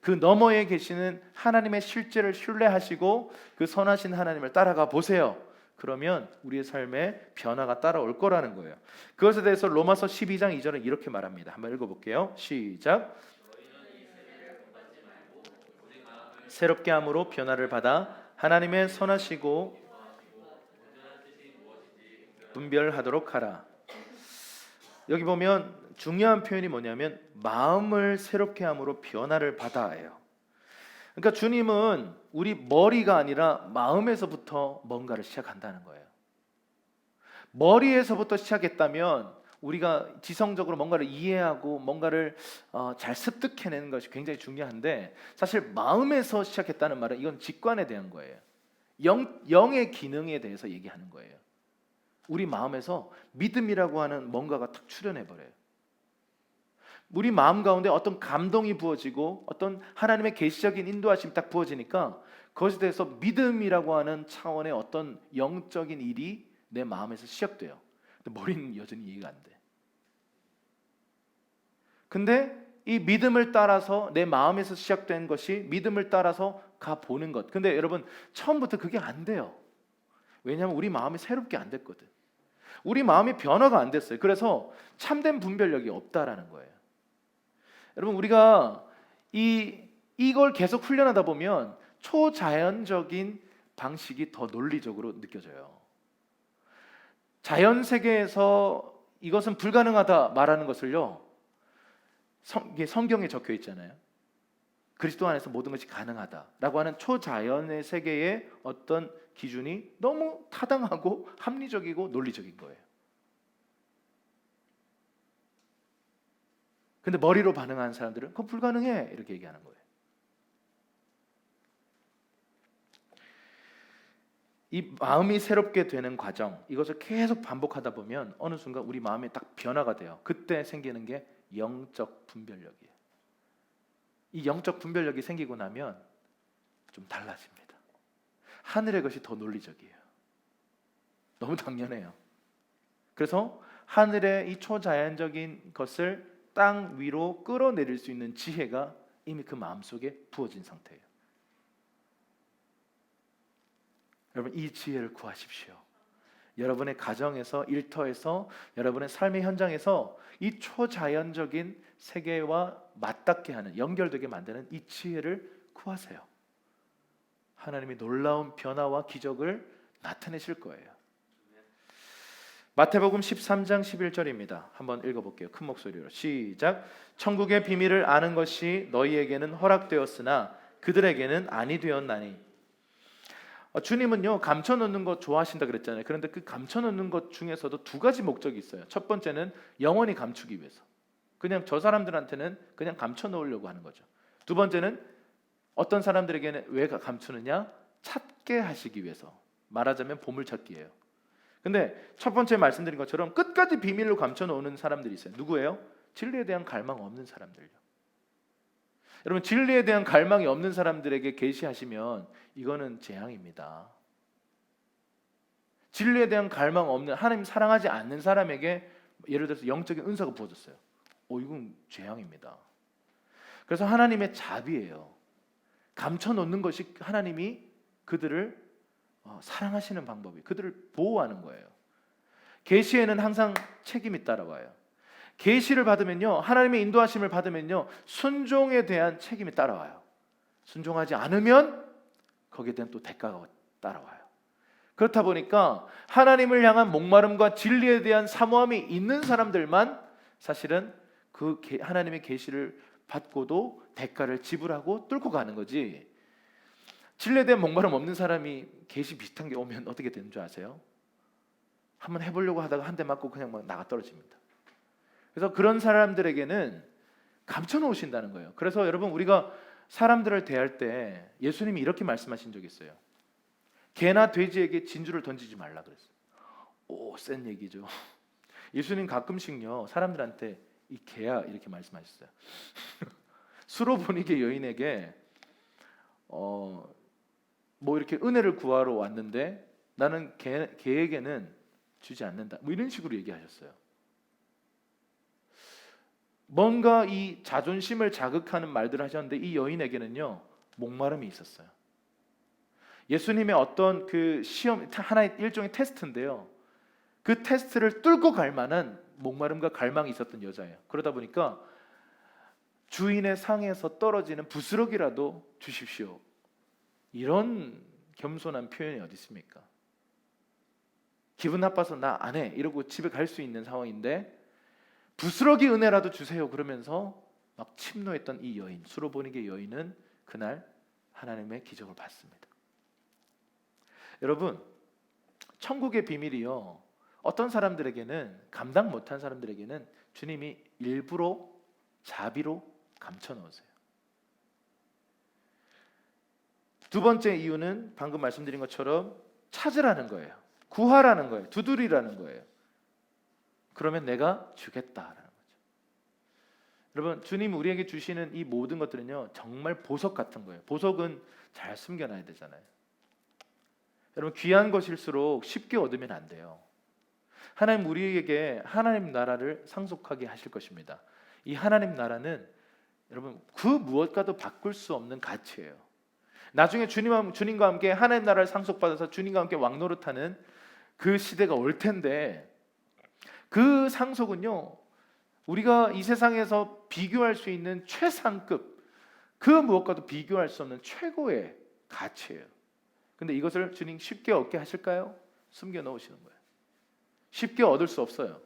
그 너머에 계시는 하나님의 실제를 신뢰하시고 그 선하신 하나님을 따라가 보세요. 그러면 우리의 삶에 변화가 따라올 거라는 거예요. 그것에 대해서 로마서 12장 2절은 이렇게 말합니다. 한번 읽어볼게요. 시작. 새롭게 함으로 변화를 받아 하나님의 선하시고 분별하도록 하라. 여기 보면 중요한 표현이 뭐냐면 마음을 새롭게 함으로 변화를 받아예요. 그러니까 주님은 우리 머리가 아니라 마음에서부터 뭔가를 시작한다는 거예요. 머리에서부터 시작했다면 우리가 지성적으로 뭔가를 이해하고 뭔가를 잘 습득해내는 것이 굉장히 중요한데, 사실 마음에서 시작했다는 말은 이건 직관에 대한 거예요. 영의 기능에 대해서 얘기하는 거예요. 우리 마음에서 믿음이라고 하는 뭔가가 탁 출현해버려요. 우리 마음 가운데 어떤 감동이 부어지고 어떤 하나님의 계시적인 인도하심이 딱 부어지니까 그것에 대해서 믿음이라고 하는 차원의 어떤 영적인 일이 내 마음에서 시작돼요. 근데 머리는 여전히 이해가 안 돼. 근데 이 믿음을 따라서 내 마음에서 시작된 것이 믿음을 따라서 가보는 것. 근데 여러분, 처음부터 그게 안 돼요. 왜냐하면 우리 마음이 새롭게 안 됐거든. 우리 마음이 변화가 안 됐어요. 그래서 참된 분별력이 없다라는 거예요. 여러분, 우리가 이걸 계속 훈련하다 보면 초자연적인 방식이 더 논리적으로 느껴져요. 자연 세계에서 이것은 불가능하다 말하는 것을요, 성경에 적혀 있잖아요. 그리스도 안에서 모든 것이 가능하다라고 하는 초자연의 세계의 어떤 기준이 너무 타당하고 합리적이고 논리적인 거예요. 근데 머리로 반응하는 사람들은 그거 불가능해 이렇게 얘기하는 거예요. 이 마음이 새롭게 되는 과정, 이것을 계속 반복하다 보면 어느 순간 우리 마음에 딱 변화가 돼요. 그때 생기는 게 영적 분별력이에요. 이 영적 분별력이 생기고 나면 좀 달라집니다. 하늘의 것이 더 논리적이에요. 너무 당연해요. 그래서 하늘의 이 초자연적인 것을 땅 위로 끌어내릴 수 있는 지혜가 이미 그 마음속에 부어진 상태예요. 여러분, 이 지혜를 구하십시오. 여러분의 가정에서, 일터에서, 여러분의 삶의 현장에서 이 초자연적인 세계와 맞닿게 하는, 연결되게 만드는 이 지혜를 구하세요. 하나님이 놀라운 변화와 기적을 나타내실 거예요. 마태복음 13장 11절입니다. 한번 읽어볼게요. 큰 목소리로 시작. 천국의 비밀을 아는 것이 너희에게는 허락되었으나 그들에게는 아니 되었나니. 주님은요, 감춰놓는 것 좋아하신다 그랬잖아요. 그런데 그 감춰놓는 것 중에서도 두 가지 목적이 있어요. 첫 번째는 영원히 감추기 위해서, 그냥 저 사람들한테는 그냥 감춰놓으려고 하는 거죠. 두 번째는 어떤 사람들에게는 왜 감추느냐? 찾게 하시기 위해서. 말하자면 보물찾기예요. 근데 첫 번째 말씀드린 것처럼 끝까지 비밀로 감춰놓는 사람들이 있어요. 누구예요? 진리에 대한 갈망 없는 사람들요. 여러분 진리에 대한 갈망이 없는 사람들에게 계시하시면 이거는 재앙입니다. 진리에 대한 갈망 없는, 하나님 사랑하지 않는 사람에게 예를 들어서 영적인 은사가 부어졌어요. 이건 재앙입니다. 그래서 하나님의 자비예요. 감춰놓는 것이 하나님이 그들을 사랑하시는 방법이, 그들을 보호하는 거예요. 계시에는 항상 책임이 따라와요. 계시를 받으면요, 하나님의 인도하심을 받으면요, 순종에 대한 책임이 따라와요. 순종하지 않으면 거기에 대한 또 대가가 따라와요. 그렇다 보니까 하나님을 향한 목마름과 진리에 대한 사모함이 있는 사람들만 사실은 그 하나님의 계시를 받고도 대가를 지불하고 뚫고 가는 거지, 진리에 대한 목마름 없는 사람이 계시 비슷한 게 오면 어떻게 되는 줄 아세요? 한번 해보려고 하다가 한 대 맞고 그냥 막 나가 떨어집니다. 그래서 그런 사람들에게는 감춰놓으신다는 거예요. 그래서 여러분, 우리가 사람들을 대할 때 예수님이 이렇게 말씀하신 적이 있어요. 개나 돼지에게 진주를 던지지 말라 그랬어요. 센 얘기죠. 예수님 가끔씩요, 사람들한테 이 개야 이렇게 말씀하셨어요. 수로보니게 여인에게 뭐 이렇게 은혜를 구하러 왔는데 나는 개에게는 주지 않는다, 뭐 이런 식으로 얘기하셨어요. 뭔가 이 자존심을 자극하는 말들을 하셨는데 이 여인에게는요 목마름이 있었어요. 예수님의 어떤 그 시험, 하나의 일종의 테스트인데요, 그 테스트를 뚫고 갈 만한 목마름과 갈망이 있었던 여자예요. 그러다 보니까 주인의 상에서 떨어지는 부스러기라도 주십시오, 이런 겸손한 표현이 어디 있습니까? 기분 나빠서 나 안 해 이러고 집에 갈 수 있는 상황인데 부스러기 은혜라도 주세요 그러면서 막 침노했던 이 여인, 수로보니게 여인은 그날 하나님의 기적을 받습니다. 여러분, 천국의 비밀이요, 어떤 사람들에게는, 감당 못한 사람들에게는 주님이 일부러 자비로 감춰 놓으세요. 두 번째 이유는 방금 말씀드린 것처럼 찾으라는 거예요. 구하라는 거예요. 두드리라는 거예요. 그러면 내가 주겠다라는 거죠. 여러분, 주님 우리에게 주시는 이 모든 것들은요 정말 보석 같은 거예요. 보석은 잘 숨겨놔야 되잖아요. 여러분, 귀한 것일수록 쉽게 얻으면 안 돼요. 하나님 우리에게 하나님 나라를 상속하게 하실 것입니다. 이 하나님 나라는 여러분 그 무엇과도 바꿀 수 없는 가치예요. 나중에 주님과 함께 하나님 나라를 상속받아서 주님과 함께 왕노릇하는 그 시대가 올 텐데, 그 상속은요 우리가 이 세상에서 비교할 수 있는 최상급, 그 무엇과도 비교할 수 없는 최고의 가치예요. 근데 이것을 주님 쉽게 얻게 하실까요? 숨겨 놓으시는 거예요. 쉽게 얻을 수 없어요.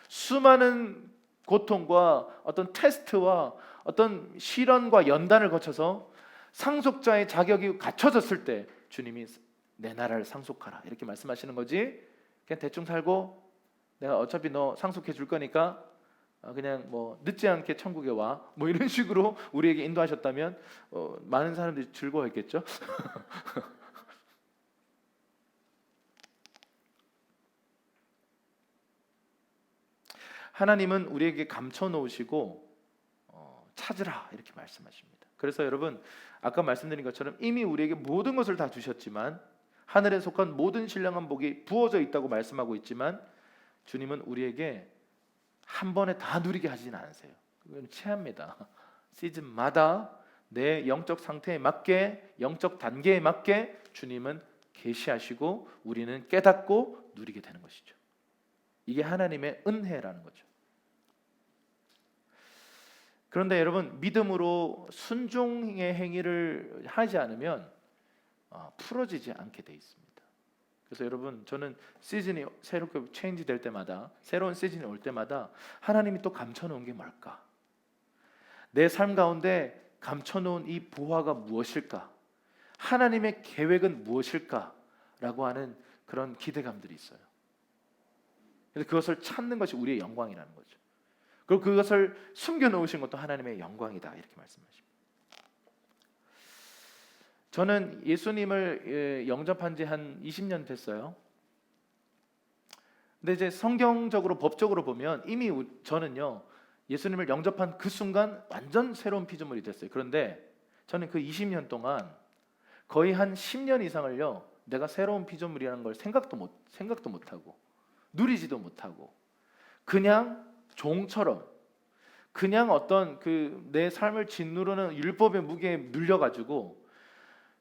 수많은 고통과 어떤 테스트와 어떤 시련과 연단을 거쳐서 상속자의 자격이 갖춰졌을 때 주님이 내 나라를 상속하라 이렇게 말씀하시는 거지, 그냥 대충 살고 내가 어차피 너 상속해 줄 거니까 그냥 뭐 늦지 않게 천국에 와, 뭐 이런 식으로 우리에게 인도하셨다면 많은 사람들이 즐거워했겠죠. 하나님은 우리에게 감춰 놓으시고 찾으라 이렇게 말씀하십니다. 그래서 여러분, 아까 말씀드린 것처럼 이미 우리에게 모든 것을 다 주셨지만, 하늘에 속한 모든 신령한 복이 부어져 있다고 말씀하고 있지만, 주님은 우리에게 한 번에 다 누리게 하지는 않으세요. 그건 체합니다. 시즌마다 내 영적 상태에 맞게, 영적 단계에 맞게 주님은 계시하시고 우리는 깨닫고 누리게 되는 것이죠. 이게 하나님의 은혜라는 거죠. 그런데 여러분, 믿음으로 순종의 행위를 하지 않으면 풀어지지 않게 돼 있습니다. 그래서 여러분, 저는 시즌이 새롭게 체인지 될 때마다, 새로운 시즌이 올 때마다 하나님이 또 감춰놓은 게 뭘까? 내 삶 가운데 감춰놓은 이 보화가 무엇일까? 하나님의 계획은 무엇일까? 라고 하는 그런 기대감들이 있어요. 그래서 그것을 찾는 것이 우리의 영광이라는 거죠. 그리고 그것을 숨겨놓으신 것도 하나님의 영광이다 이렇게 말씀하십니다. 저는 예수님을 영접한 지 한 20년 됐어요. 근데 이제 성경적으로 법적으로 보면 이미 저는요 예수님을 영접한 그 순간 완전 새로운 피조물이 됐어요. 그런데 저는 그 20년 동안 거의 한 10년 이상을요, 내가 새로운 피조물이라는 걸 생각도 못하고 누리지도 못하고 그냥 종처럼, 그냥 어떤 그 내 삶을 짓누르는 율법의 무게에 눌려가지고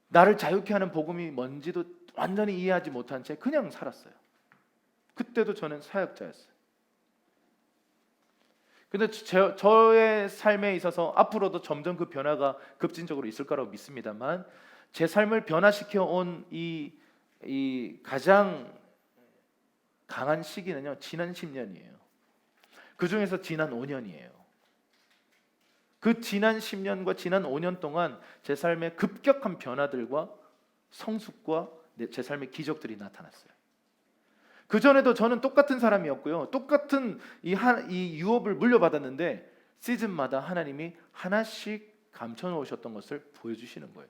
나를 자유케 하는 복음이 뭔지도 완전히 이해하지 못한 채 그냥 살았어요. 그때도 저는 사역자였어요. 근데 저의 삶에 있어서 앞으로도 점점 그 변화가 급진적으로 있을 거라고 믿습니다만, 제 삶을 변화시켜 온 이 가장 강한 시기는요, 지난 10년이에요. 그 중에서 지난 5년이에요. 그 지난 10년과 지난 5년 동안 제 삶의 급격한 변화들과 성숙과 제 삶의 기적들이 나타났어요. 그 전에도 저는 똑같은 사람이었고요, 똑같은 이 유업을 물려받았는데 시즌마다 하나님이 하나씩 감춰놓으셨던 것을 보여주시는 거예요.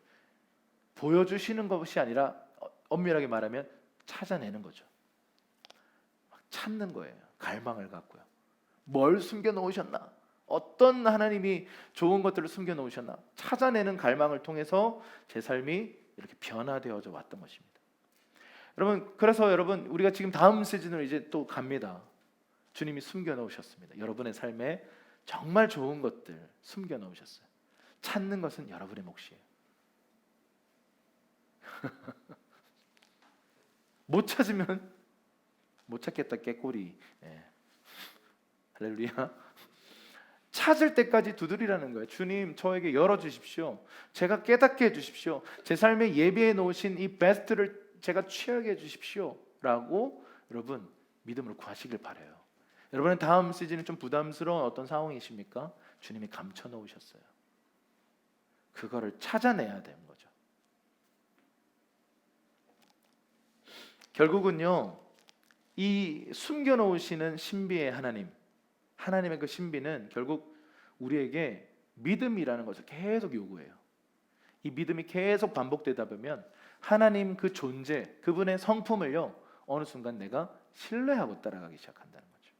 보여주시는 것이 아니라 엄밀하게 말하면 찾아내는 거죠. 찾는 거예요. 갈망을 갖고요. 뭘 숨겨놓으셨나? 어떤 하나님이 좋은 것들을 숨겨놓으셨나? 찾아내는 갈망을 통해서 제 삶이 이렇게 변화되어져 왔던 것입니다. 여러분, 그래서 여러분, 우리가 지금 다음 시즌으로 이제 또 갑니다. 주님이 숨겨놓으셨습니다. 여러분의 삶에 정말 좋은 것들 숨겨놓으셨어요. 찾는 것은 여러분의 몫이에요. 못 찾으면 못 찾겠다 깨꼬리. 할렐루야. 찾을 때까지 두드리라는 거예요. 주님, 저에게 열어주십시오. 제가 깨닫게 해주십시오. 제 삶에 예비해 놓으신 이 베스트를 제가 취하게 해주십시오 라고 여러분 믿음으로 구하시길 바라요. 여러분은 다음 시즌이 좀 부담스러운 어떤 상황이십니까? 주님이 감춰 놓으셨어요. 그거를 찾아내야 되는 거죠. 결국은요, 이 숨겨놓으시는 신비의 하나님의 그 신비는 결국 우리에게 믿음이라는 것을 계속 요구해요. 이 믿음이 계속 반복되다 보면 하나님 그 존재, 그분의 성품을요, 어느 순간 내가 신뢰하고 따라가기 시작한다는 거죠.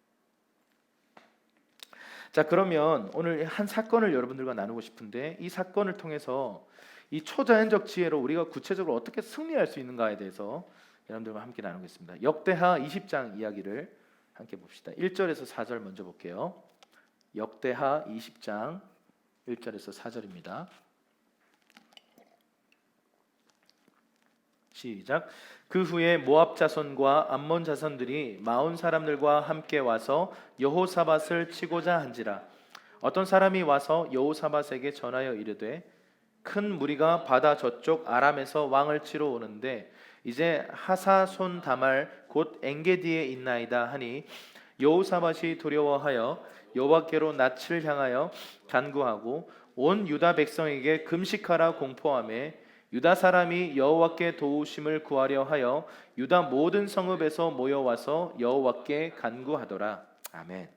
자, 그러면 오늘 한 사건을 여러분들과 나누고 싶은데, 이 사건을 통해서 이 초자연적 지혜로 우리가 구체적으로 어떻게 승리할 수 있는가에 대해서 여러분들과 함께 나누겠습니다. 역대하 20장 이야기를 함께 봅시다. 1절에서 4절 먼저 볼게요. 역대하 20장 1절에서 4절입니다. 시작. 그 후에 모압 자손과 암몬 자손들이 마온 사람들과 함께 와서 여호사밧을 치고자 한지라. 어떤 사람이 와서 여호사밧에게 전하여 이르되, 큰 무리가 바다 저쪽 아람에서 왕을 치러 오는데 이제 하사손 다말 곧 엔게디에 있나이다 하니, 여호사밧이 두려워하여 여호와께로 낯을 향하여 간구하고 온 유다 백성에게 금식하라 공포하며, 유다 사람이 여호와께 도우심을 구하려 하여 유다 모든 성읍에서 모여와서 여호와께 간구하더라. 아멘.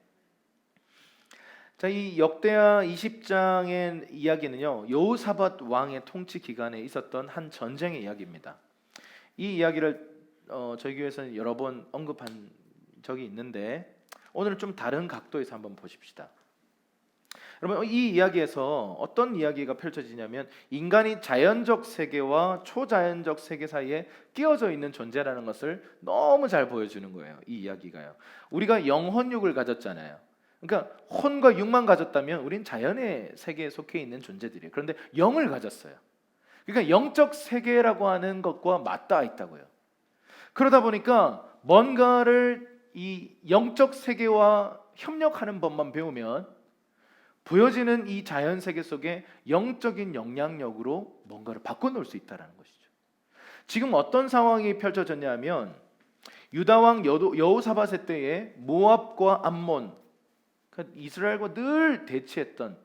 자, 이 역대하 20장의 이야기는요, 여호사밧 왕의 통치 기간에 있었던 한 전쟁의 이야기입니다. 이 이야기를 저희 교회에서는 여러 번 언급한 적이 있는데, 오늘은 좀 다른 각도에서 한번 보십시다. 여러분, 이 이야기에서 어떤 이야기가 펼쳐지냐면, 인간이 자연적 세계와 초자연적 세계 사이에 끼어져 있는 존재라는 것을 너무 잘 보여주는 거예요. 이 이야기가요. 우리가 영혼육을 가졌잖아요. 그러니까 혼과 육만 가졌다면 우린 자연의 세계에 속해 있는 존재들이에요. 그런데 영을 가졌어요. 그러니까 영적 세계라고 하는 것과 맞닿아 있다고요. 그러다 보니까 뭔가를 이 영적 세계와 협력하는 법만 배우면 보여지는 이 자연 세계 속에 영적인 영향력으로 뭔가를 바꿔놓을 수 있다는 것이죠. 지금 어떤 상황이 펼쳐졌냐면, 유다 왕 여호사밧의 때에 모압과 암몬, 그러니까 이스라엘과 늘 대치했던,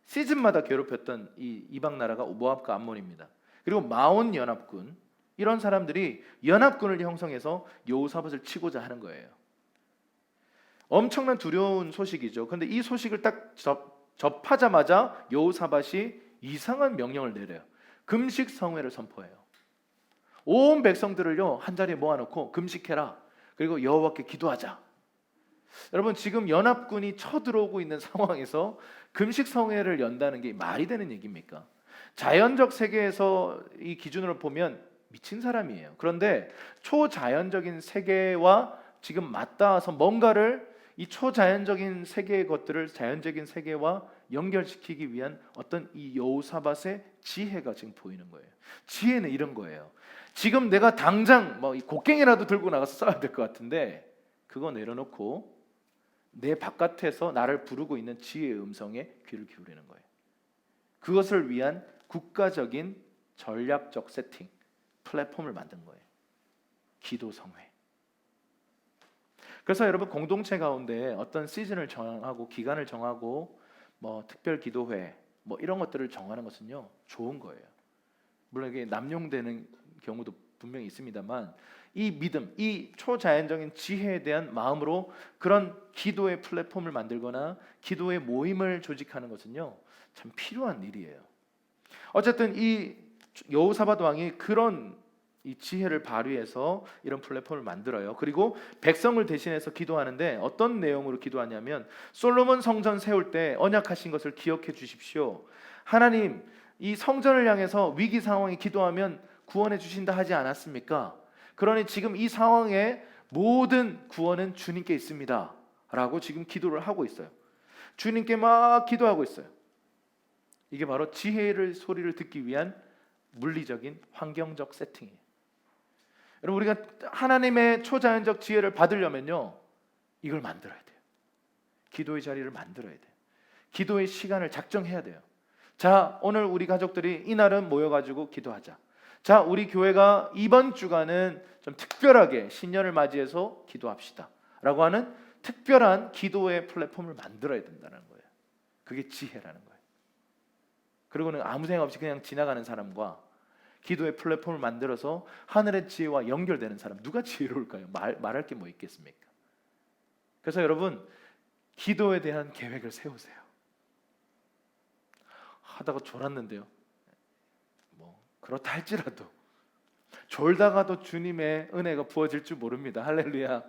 시즌마다 괴롭혔던 이 이방 나라가 모압과 암몬입니다. 그리고 마온 연합군, 이런 사람들이 연합군을 형성해서 여호사밧을 치고자 하는 거예요. 엄청난 두려운 소식이죠. 그런데 이 소식을 딱 접하자마자 여호사밧이 이상한 명령을 내려요. 금식 성회를 선포해요. 온 백성들을요 한 자리에 모아놓고 금식해라. 그리고 여호와께 기도하자. 여러분 지금 연합군이 쳐들어오고 있는 상황에서 금식성회를 연다는 게 말이 되는 얘기입니까? 자연적 세계에서 이 기준으로 보면 미친 사람이에요. 그런데 초자연적인 세계와 지금 맞닿아서 뭔가를 이 초자연적인 세계의 것들을 자연적인 세계와 연결시키기 위한 어떤 이 여호사밧의 지혜가 지금 보이는 거예요. 지혜는 이런 거예요. 지금 내가 당장 뭐 곡괭이라도 들고 나가서 싸워야 될 것 같은데 그거 내려놓고 내 바깥에서 나를 부르고 있는 지혜의 음성에 귀를 기울이는 거예요. 그것을 위한 국가적인 전략적 세팅, 플랫폼을 만든 거예요. 기도 성회. 그래서 여러분 공동체 가운데 어떤 시즌을 정하고 기간을 정하고 뭐 특별 기도회 뭐 이런 것들을 정하는 것은요 좋은 거예요. 물론 이게 남용되는 경우도 분명히 있습니다만 이 믿음, 이 초자연적인 지혜에 대한 마음으로 그런 기도의 플랫폼을 만들거나 기도의 모임을 조직하는 것은요 참 필요한 일이에요. 어쨌든 이 여호사밧 왕이 그런 이 지혜를 발휘해서 이런 플랫폼을 만들어요. 그리고 백성을 대신해서 기도하는데 어떤 내용으로 기도하냐면 솔로몬 성전 세울 때 언약하신 것을 기억해 주십시오. 하나님 이 성전을 향해서 위기 상황에 기도하면 구원해 주신다 하지 않았습니까? 그러니 지금 이 상황에 모든 구원은 주님께 있습니다 라고 지금 기도를 하고 있어요. 주님께 막 기도하고 있어요. 이게 바로 지혜의 소리를 듣기 위한 물리적인 환경적 세팅이에요. 여러분 우리가 하나님의 초자연적 지혜를 받으려면요 이걸 만들어야 돼요. 기도의 자리를 만들어야 돼요. 기도의 시간을 작정해야 돼요. 자, 오늘 우리 가족들이 이날은 모여가지고 기도하자. 자, 우리 교회가 이번 주간은 좀 특별하게 신년을 맞이해서 기도합시다 라고 하는 특별한 기도의 플랫폼을 만들어야 된다는 거예요. 그게 지혜라는 거예요. 그리고는 아무 생각 없이 그냥 지나가는 사람과 기도의 플랫폼을 만들어서 하늘의 지혜와 연결되는 사람, 누가 지혜로울까요? 말할 게 뭐 있겠습니까? 그래서 여러분 기도에 대한 계획을 세우세요. 하다가 졸았는데요, 뭐 그렇다 할지라도 졸다가도 주님의 은혜가 부어질 줄 모릅니다. 할렐루야.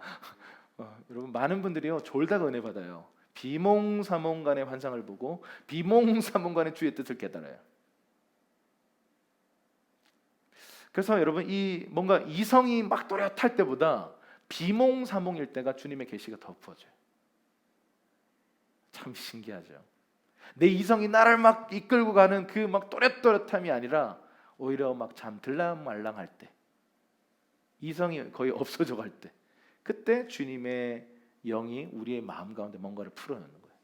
여러분 많은 분들이요 졸다가 은혜 받아요. 비몽사몽간의 환상을 보고 비몽사몽간의 주의 뜻을 깨달아요. 그래서 여러분 이 뭔가 이성이 막 또렷할 때보다 비몽사몽일 때가 주님의 계시가 더 부어져요. 참 신기하죠. 내 이성이 나를 막 이끌고 가는 그 막 또렷또렷함이 아니라 오히려 막 잠들랑말랑할 때, 이성이 거의 없어져 갈 때, 그때 주님의 영이 우리의 마음 가운데 뭔가를 풀어내는 거예요.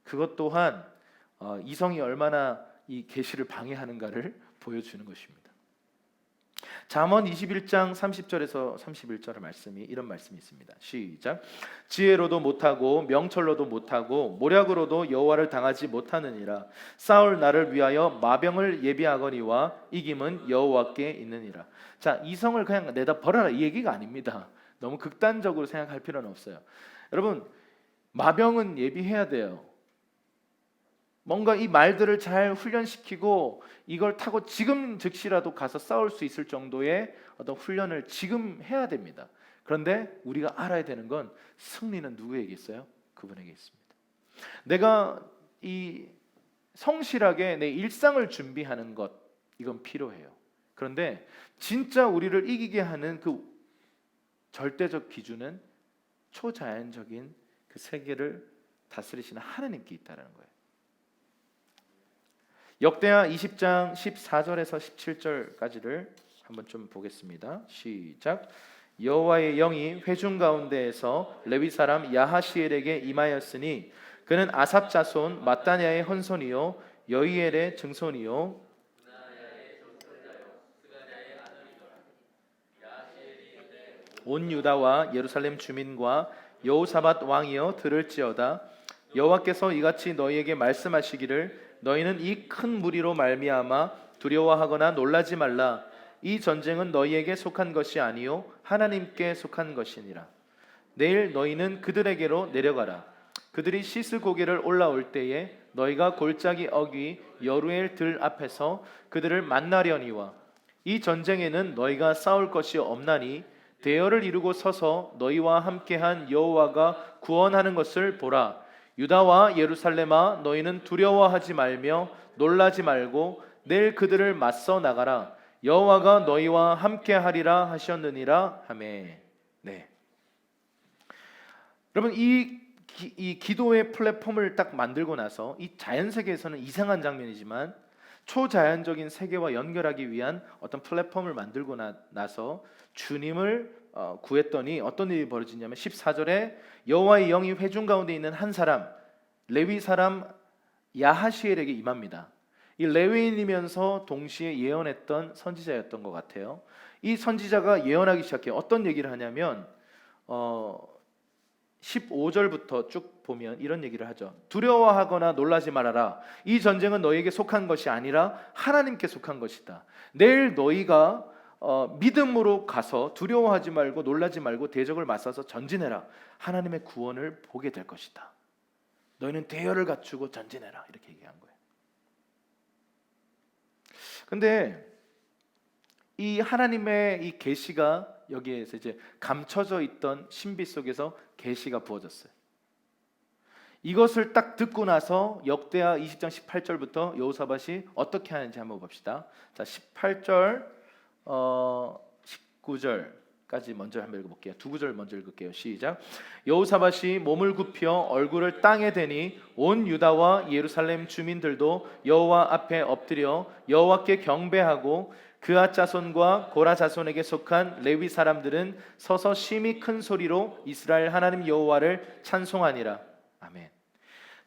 그것 또한 이성이 얼마나 이 계시를 방해하는가를 보여주는 것입니다. 잠언 21장 30절에서 31절의 말씀이 이런 말씀이 있습니다. 시작. 지혜로도 못하고 명철로도 못하고 모략으로도 여호와를 당하지 못하느니라. 싸울 나를 위하여 마병을 예비하거니와 이김은 여호와께 있느니라. 자, 이성을 그냥 내다 버려라 이 얘기가 아닙니다. 너무 극단적으로 생각할 필요는 없어요. 여러분 마병은 예비해야 돼요. 뭔가 이 말들을 잘 훈련시키고 이걸 타고 지금 즉시라도 가서 싸울 수 있을 정도의 어떤 훈련을 지금 해야 됩니다. 그런데 우리가 알아야 되는 건 승리는 누구에게 있어요? 그분에게 있습니다. 내가 이 성실하게 내 일상을 준비하는 것, 이건 필요해요. 그런데 진짜 우리를 이기게 하는 그 절대적 기준은 초자연적인 그 세계를 다스리시는 하나님께 있다는 거예요. 역대하 20장 14절에서 17절까지를 한번 좀 보겠습니다. 시작. 여호와의 영이 회중 가운데에서 레위 사람 야하시엘에게 임하였으니 그는 아삽 자손 마따냐의 헌손이요 여이엘의 증손이요 온 유다와 예루살렘 주민과 여호사밧 왕이여 들을지어다. 여호와께서 이같이 너희에게 말씀하시기를 너희는 이 큰 무리로 말미암아 두려워하거나 놀라지 말라. 이 전쟁은 너희에게 속한 것이 아니요 하나님께 속한 것이니라. 내일 너희는 그들에게로 내려가라. 그들이 씻을 고개를 올라올 때에 너희가 골짜기 어귀 여루엘 들 앞에서 그들을 만나려니와 이 전쟁에는 너희가 싸울 것이 없나니 대열을 이루고 서서 너희와 함께한 여호와가 구원하는 것을 보라. 유다와 예루살렘아, 너희는 두려워하지 말며 놀라지 말고 내일 그들을 맞서 나가라. 여호와가 너희와 함께하리라 하셨느니라 하매. 네. 여러분, 이 기도의 플랫폼을 딱 만들고 나서 이 자연 세계에서는 이상한 장면이지만 초자연적인 세계와 연결하기 위한 어떤 플랫폼을 만들고 나서 주님을 구했더니 어떤 일이 벌어지냐면 14절에 여호와의 영이 회중 가운데 있는 한 사람, 레위 사람 야하시엘에게 임합니다. 이 레위인이면서 동시에 예언했던 선지자였던 것 같아요. 이 선지자가 예언하기 시작해요. 어떤 얘기를 하냐면 15절부터 쭉 보면 이런 얘기를 하죠. 두려워하거나 놀라지 말아라. 이 전쟁은 너희에게 속한 것이 아니라 하나님께 속한 것이다. 내일 너희가 믿음으로 가서 두려워하지 말고 놀라지 말고 대적을 맞서서 전진해라. 하나님의 구원을 보게 될 것이다. 너희는 대열을 갖추고 전진해라. 이렇게 얘기한 거예요. 근데 이 하나님의 이 계시가 여기에서 이제 감춰져 있던 신비 속에서 계시가 부어졌어요. 이것을 딱 듣고 나서 역대하 20장 18절부터 여호사밧이 어떻게 하는지 한번 봅시다. 자, 18절 19절까지 먼저 한번 읽어볼게요. 두 구절 먼저 읽을게요. 시작. 여호사밧이 몸을 굽혀 얼굴을 땅에 대니 온 유다와 예루살렘 주민들도 여호와 앞에 엎드려 여호와께 경배하고 그앗 자손과 고라 자손에게 속한 레위 사람들은 서서 심히 큰 소리로 이스라엘 하나님 여호와를 찬송하니라. 아멘.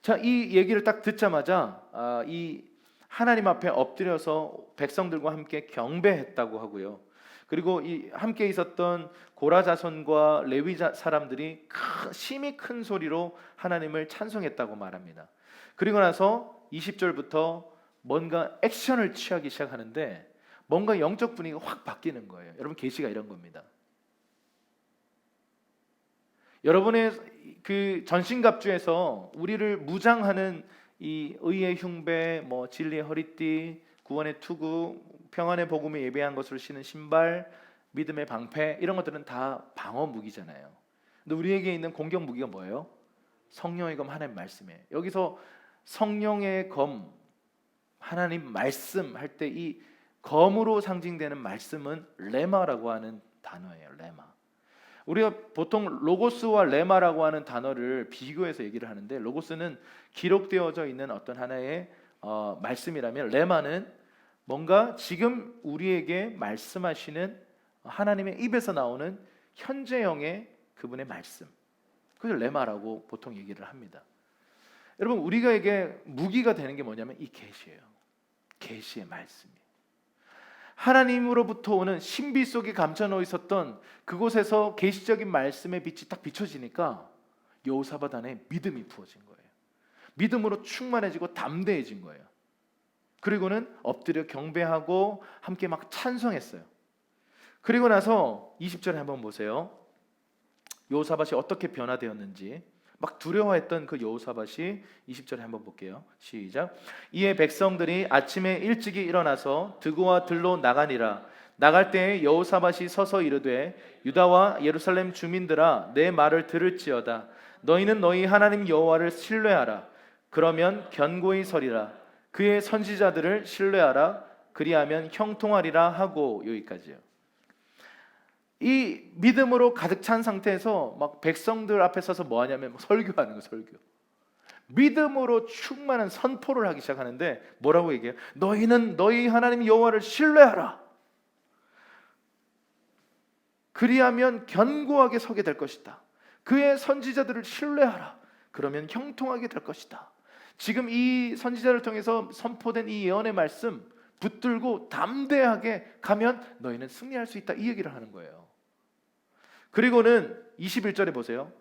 자, 이 얘기를 딱 듣자마자 이 하나님 앞에 엎드려서 백성들과 함께 경배했다고 하고요. 그리고 이 함께 있었던 고라 자손과 레위 사람들이 심히 큰 소리로 하나님을 찬송했다고 말합니다. 그리고 나서 20절부터 뭔가 액션을 취하기 시작하는데 뭔가 영적 분위기가 확 바뀌는 거예요. 여러분, 계시가 이런 겁니다. 여러분의 그 전신갑주에서 우리를 무장하는 이 의의 흉배, 진리의 허리띠, 구원의 투구, 평안의 복음에 예배한 것으로 신은 신발, 믿음의 방패, 이런 것들은 다 방어 무기잖아요. 근데 우리에게 있는 공격 무기가 뭐예요? 성령의 검, 하나님 말씀이에요. 여기서 성령의 검, 하나님 말씀 할 때 이 검으로 상징되는 말씀은 레마라고 하는 단어예요. 레마. 우리가 보통 로고스와 레마라고 하는 단어를 비교해서 얘기를 하는데, 로고스는 기록되어져 있는 어떤 하나의 말씀이라면, 레마는 뭔가 지금 우리에게 말씀하시는 하나님의 입에서 나오는 현재형의 그분의 말씀, 그걸 레마라고 보통 얘기를 합니다. 여러분, 우리가에게 무기가 되는 게 뭐냐면 이 계시예요. 계시의 말씀이 하나님으로부터 오는 신비 속에 감춰놓여 있었던 그곳에서 계시적인 말씀의 빛이 딱 비춰지니까 여호사밧 안에 믿음이 부어진 거예요. 믿음으로 충만해지고 담대해진 거예요. 그리고는 엎드려 경배하고 함께 막 찬송했어요. 그리고 나서 20절에 한번 보세요. 여호사밧이 어떻게 변화되었는지. 막 두려워했던 그 여호사밧이 20절에 한번 볼게요. 시작. 이에 백성들이 아침에 일찍이 일어나서 드고와 들로 나가니라. 나갈 때에 여호사밧이 서서 이르되 유다와 예루살렘 주민들아, 내 말을 들을지어다. 너희는 너희 하나님 여호와를 신뢰하라. 그러면 견고히 서리라. 그의 선지자들을 신뢰하라. 그리하면 형통하리라 하고. 여기까지요. 이 믿음으로 가득 찬 상태에서 막 백성들 앞에 서서 뭐 하냐면 설교하는 거, 설교. 믿음으로 충만한 선포를 하기 시작하는데 뭐라고 얘기해요? 너희는 너희 하나님 여호와를 신뢰하라. 그리하면 견고하게 서게 될 것이다. 그의 선지자들을 신뢰하라. 그러면 형통하게 될 것이다. 지금 이 선지자를 통해서 선포된 이 예언의 말씀 붙들고 담대하게 가면 너희는 승리할 수 있다. 이 얘기를 하는 거예요. 그리고는 21절에 보세요.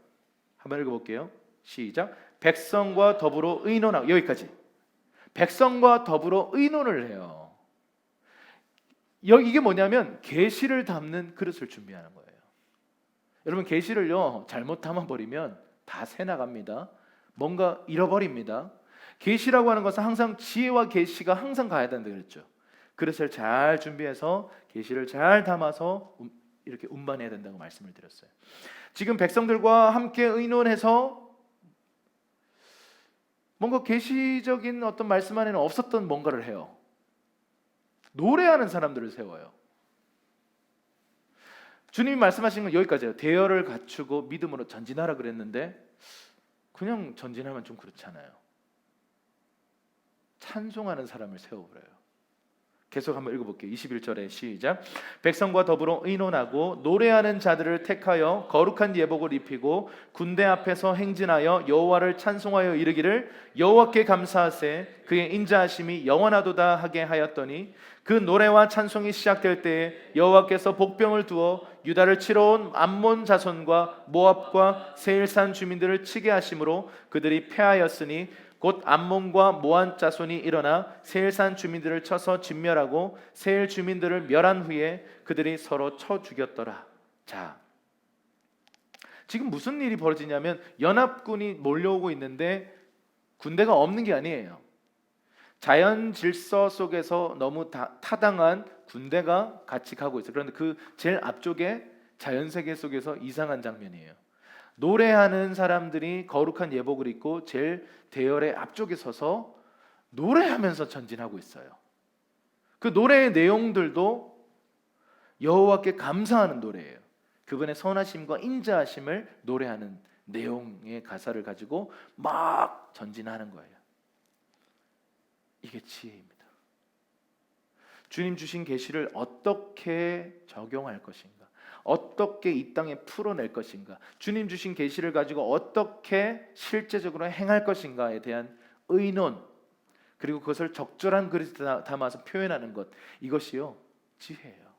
한번 읽어볼게요. 시작. 백성과 더불어 의논하고. 여기까지. 백성과 더불어 의논을 해요. 이게 뭐냐면 계시를 담는 그릇을 준비하는 거예요. 여러분, 계시를요 잘못 담아버리면 다 새나갑니다. 뭔가 잃어버립니다. 계시라고 하는 것은 항상 지혜와 계시가 항상 가야 된다 그랬죠. 그릇을 잘 준비해서 계시를 잘 담아서 이렇게 운반해야 된다고 말씀을 드렸어요. 지금 백성들과 함께 의논해서 뭔가 계시적인 어떤 말씀 안에는 없었던 뭔가를 해요. 노래하는 사람들을 세워요. 주님이 말씀하신 건 여기까지예요. 대열을 갖추고 믿음으로 전진하라 그랬는데 그냥 전진하면 좀 그렇잖아요. 찬송하는 사람을 세워버려요. 계속 한번 읽어볼게요. 21절에 시작. 백성과 더불어 의논하고 노래하는 자들을 택하여 거룩한 예복을 입히고 군대 앞에서 행진하여 여호와를 찬송하여 이르기를 여호와께 감사하세 그의 인자하심이 영원하도다 하게 하였더니 그 노래와 찬송이 시작될 때에 여호와께서 복병을 두어 유다를 치러 온 암몬 자손과 모압과 세일산 주민들을 치게 하심으로 그들이 패하였으니 곧 암몬과 모압 자손이 일어나 세일산 주민들을 쳐서 진멸하고 세일 주민들을 멸한 후에 그들이 서로 쳐 죽였더라. 자, 지금 무슨 일이 벌어지냐면 연합군이 몰려오고 있는데 군대가 없는 게 아니에요. 자연 질서 속에서 너무 타당한 군대가 같이 가고 있어요. 그런데 그 제일 앞쪽에 자연 세계 속에서 이상한 장면이에요. 노래하는 사람들이 거룩한 예복을 입고 제일 대열의 앞쪽에 서서 노래하면서 전진하고 있어요. 그 노래의 내용들도 여호와께 감사하는 노래예요. 그분의 선하심과 인자하심을 노래하는 내용의 가사를 가지고 막 전진하는 거예요. 이게 지혜입니다. 주님 주신 계시를 어떻게 적용할 것인가? 어떻게 이 땅에 풀어낼 것인가? 주님 주신 계시를 가지고 어떻게 실제적으로 행할 것인가에 대한 의논, 그리고 그것을 적절한 그릇에 담아서 표현하는 것, 이것이요 지혜예요.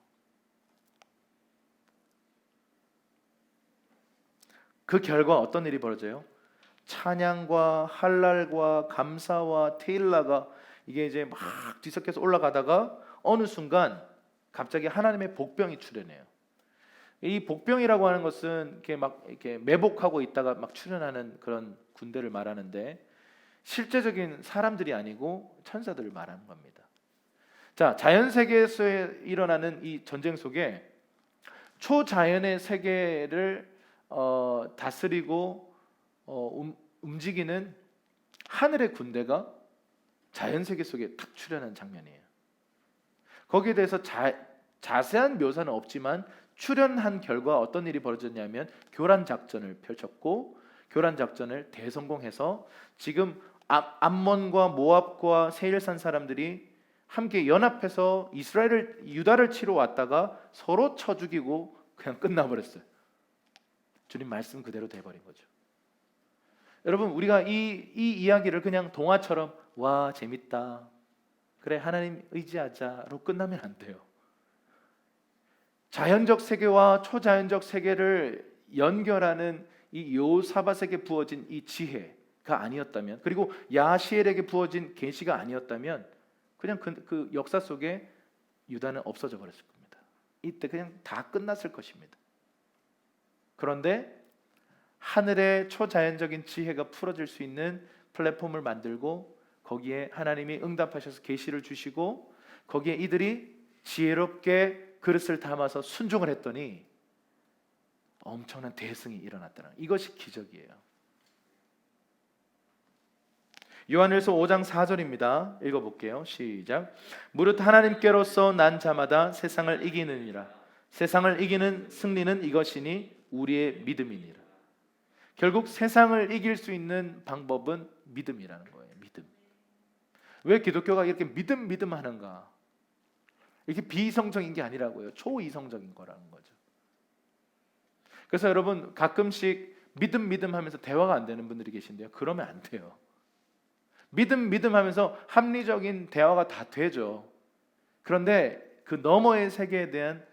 그 결과 어떤 일이 벌어져요? 찬양과 할랄과 감사와 테일라가 이게 이제 막 뒤섞여서 올라가다가 어느 순간 갑자기 하나님의 복병이 출현해요. 이 복병이라고 하는 것은 이렇게 매복하고 있다가 막 출현하는 그런 군대를 말하는데 실제적인 사람들이 아니고 천사들을 말하는 겁니다. 자, 자연 세계에서 일어나는 이 전쟁 속에 초자연의 세계를 다스리고 움직이는 하늘의 군대가 자연 세계 속에 탁 출현한 장면이에요. 거기에 대해서 자세한 묘사는 없지만 출현한 결과 어떤 일이 벌어졌냐면 교란 작전을 펼쳤고 교란 작전을 대성공해서 지금 암몬과 모압과 세일산 사람들이 함께 연합해서 유다를 치러 왔다가 서로 쳐 죽이고 그냥 끝나버렸어요. 주님 말씀 그대로 돼버린 거죠. 여러분, 우리가 이 이야기를 그냥 동화처럼 와 재밌다, 그래 하나님 의지하자로 끝나면 안 돼요. 자연적 세계와 초자연적 세계를 연결하는 이 요사밧에게 부어진 이 지혜가 아니었다면, 그리고 야시엘에게 부어진 계시가 아니었다면 그냥 그 역사 속에 유다는 없어져 버렸을 겁니다. 이때 그냥 다 끝났을 것입니다. 그런데 하늘의 초자연적인 지혜가 풀어질 수 있는 플랫폼을 만들고 거기에 하나님이 응답하셔서 계시를 주시고 거기에 이들이 지혜롭게 그릇을 담아서 순종을 했더니 엄청난 대승이 일어났다는, 이것이 기적이에요. 요한일서 5장 4절입니다. 읽어볼게요. 시작. 무릇 하나님께로서 난 자마다 세상을 이기느니라. 세상을 이기는 승리는 이것이니 우리의 믿음이니라. 결국 세상을 이길 수 있는 방법은 믿음이라는 거예요. 믿음. 왜 기독교가 이렇게 믿음 하는가? 이게 비이성적인 게 아니라고요. 초이성적인 거라는 거죠. 그래서 여러분 가끔씩 믿음 하면서 대화가 안 되는 분들이 계신데요. 그러면 안 돼요. 믿음 하면서 합리적인 대화가 다 되죠. 그런데 그 너머의 세계에 대한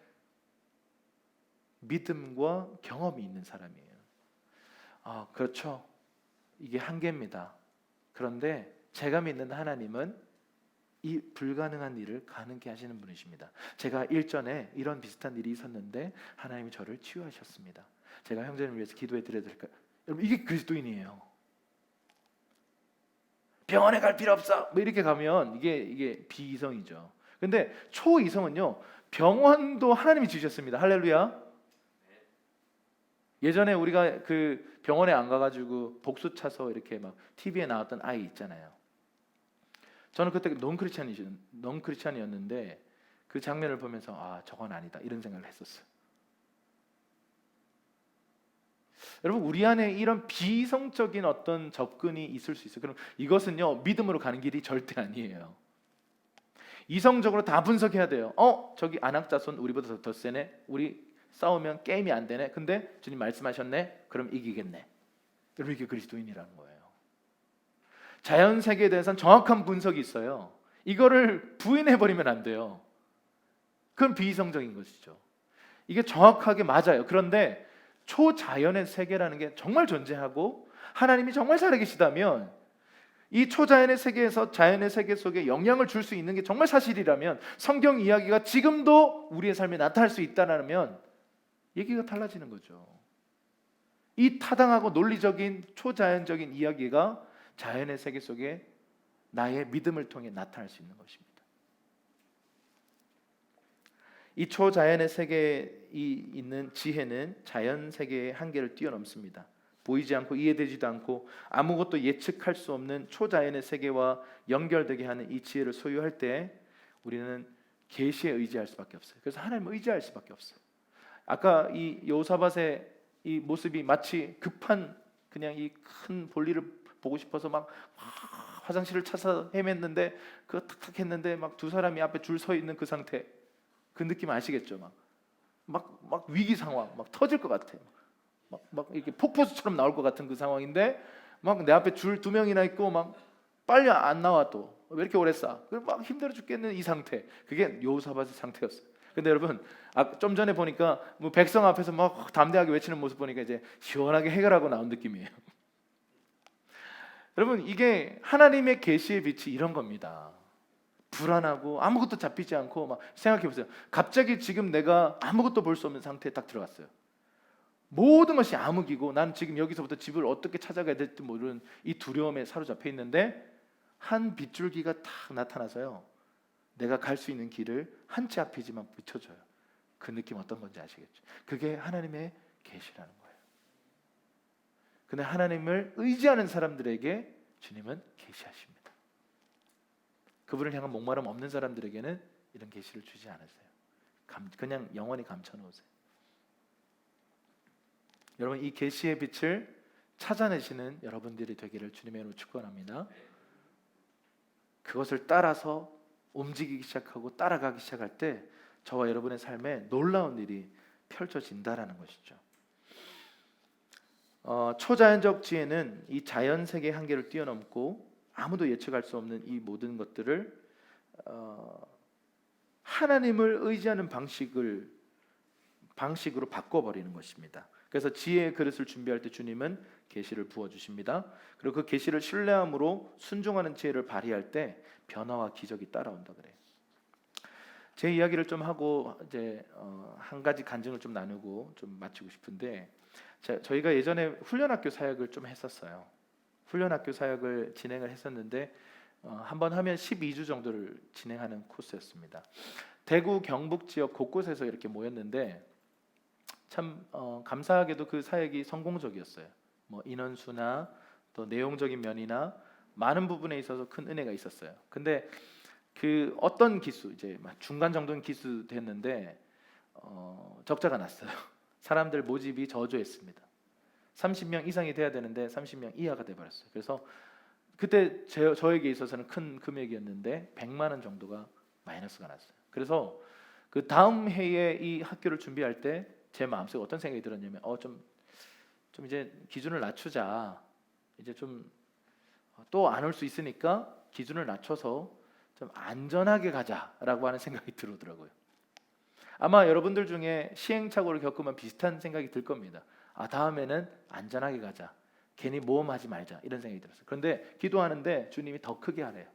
믿음과 경험이 있는 사람이에요. 그렇죠. 이게 한계입니다. 그런데 제가 믿는 하나님은 이 불가능한 일을 가능케 하시는 분이십니다. 제가 일전에 이런 비슷한 일이 있었는데 하나님이 저를 치유하셨습니다. 제가 형제를 위해서 기도해 드려야 될까요? 여러분, 이게 그리스도인이에요. 병원에 갈 필요 없어. 뭐 이렇게 가면 이게 비이성이죠. 근데 초이성은요, 병원도 하나님이 주셨습니다. 할렐루야. 예전에 우리가 그 병원에 안 가가지고 복수 차서 이렇게 막 TV에 나왔던 아이 있잖아요. 저는 그때 넌 크리스찬이었는데 그 장면을 보면서 아, 저건 아니다 이런 생각을 했었어요. 여러분, 우리 안에 이런 비이성적인 어떤 접근이 있을 수 있어요. 그럼 이것은요, 믿음으로 가는 길이 절대 아니에요. 이성적으로 다 분석해야 돼요. 저기 안악자손 우리보다 더 세네. 우리 싸우면 게임이 안 되네. 근데 주님 말씀하셨네. 그럼 이기겠네. 여러분, 이게 그리스도인이라는 거예요. 자연 세계에 대해서는 정확한 분석이 있어요. 이거를 부인해 버리면 안 돼요. 그건 비이성적인 것이죠. 이게 정확하게 맞아요. 그런데 초자연의 세계라는 게 정말 존재하고 하나님이 정말 살아계시다면, 이 초자연의 세계에서 자연의 세계 속에 영향을 줄 수 있는 게 정말 사실이라면, 성경 이야기가 지금도 우리의 삶에 나타날 수 있다면 얘기가 달라지는 거죠. 이 타당하고 논리적인 초자연적인 이야기가 자연의 세계 속에 나의 믿음을 통해 나타날 수 있는 것입니다. 이 초자연의 세계에 있는 지혜는 자연 세계의 한계를 뛰어넘습니다. 보이지 않고 이해되지도 않고 아무것도 예측할 수 없는 초자연의 세계와 연결되게 하는 이 지혜를 소유할 때 우리는 계시에 의지할 수밖에 없어요. 그래서 하나님을 의지할 수밖에 없어요. 아까 이 여호사밧의 이 모습이 마치 급한, 그냥 이 큰 볼일을 보고 싶어서 막 화장실을 찾아 헤맸는데 그거 탁탁 했는데 막 두 사람이 앞에 줄 서 있는 그 상태, 그 느낌 아시겠죠? 막 위기 상황, 막 터질 것 같아. 막 이렇게 폭포수처럼 나올 것 같은 그 상황인데 막 내 앞에 줄 두 명이나 있고 막 빨리 안 나와, 또 왜 이렇게 오래 싸? 막 힘들어 죽겠는 이 상태, 그게 여호사밧의 상태였어요. 근데 여러분, 좀 전에 보니까 뭐 백성 앞에서 막 담대하게 외치는 모습 보니까 이제 시원하게 해결하고 나온 느낌이에요. 여러분, 이게 하나님의 계시의 빛이 이런 겁니다. 불안하고 아무것도 잡히지 않고, 막 생각해 보세요. 갑자기 지금 내가 아무것도 볼 수 없는 상태에 딱 들어갔어요. 모든 것이 암흑이고 난 지금 여기서부터 집을 어떻게 찾아가야 될지 모르는 이 두려움에 사로잡혀 있는데 한 빗줄기가 탁 나타나서요, 내가 갈 수 있는 길을 한 치 앞이지만 비춰줘요. 그 느낌 어떤 건지 아시겠죠? 그게 하나님의 계시라는 거예요. 근데 하나님을 의지하는 사람들에게 주님은 계시하십니다. 그분을 향한 목마름 없는 사람들에게는 이런 계시를 주지 않으세요. 그냥 영원히 감춰놓으세요. 여러분, 이 계시의 빛을 찾아내시는 여러분들이 되기를 주님의 이름으로 축원합니다. 그것을 따라서 움직이기 시작하고 따라가기 시작할 때 저와 여러분의 삶에 놀라운 일이 펼쳐진다라는 것이죠. 초자연적 지혜는 이 자연 세계의 한계를 뛰어넘고 아무도 예측할 수 없는 이 모든 것들을 하나님을 의지하는 방식으로 바꿔버리는 것입니다. 그래서 지혜의 그릇을 준비할 때 주님은 계시를 부어주십니다. 그리고 그 계시를 신뢰함으로 순종하는 지혜를 발휘할 때 변화와 기적이 따라온다 그래요. 제 이야기를 좀 하고 이제 한 가지 간증을 좀 나누고 좀 마치고 싶은데, 저희가 예전에 훈련학교 사역을 좀 했었어요. 훈련학교 사역을 진행을 했었는데 한번 하면 12주 정도를 진행하는 코스였습니다. 대구 경북 지역 곳곳에서 이렇게 모였는데 참 감사하게도 그 사역이 성공적이었어요. 뭐 인원수나 또 내용적인 면이나 많은 부분에 있어서 큰 은혜가 있었어요. 근데 그 어떤 기수, 이제 중간 정도는 기수 됐는데 적자가 났어요. 사람들 모집이 저조했습니다. 30명 이상이 돼야 되는데 30명 이하가 돼버렸어요. 그래서 그때 저에게 있어서는 큰 금액이었는데 100만 원 정도가 마이너스가 났어요. 그래서 그 다음 해에 이 학교를 준비할 때 제 마음속에 어떤 생각이 들었냐면 좀 이제 기준을 낮추자. 이제 좀 또 안 올 수 있으니까 기준을 낮춰서 좀 안전하게 가자라고 하는 생각이 들더라고요. 아마 여러분들 중에 시행착오를 겪으면 비슷한 생각이 들 겁니다. 다음에는 안전하게 가자, 괜히 모험하지 말자, 이런 생각이 들었어요. 그런데 기도하는데 주님이 더 크게 하래요.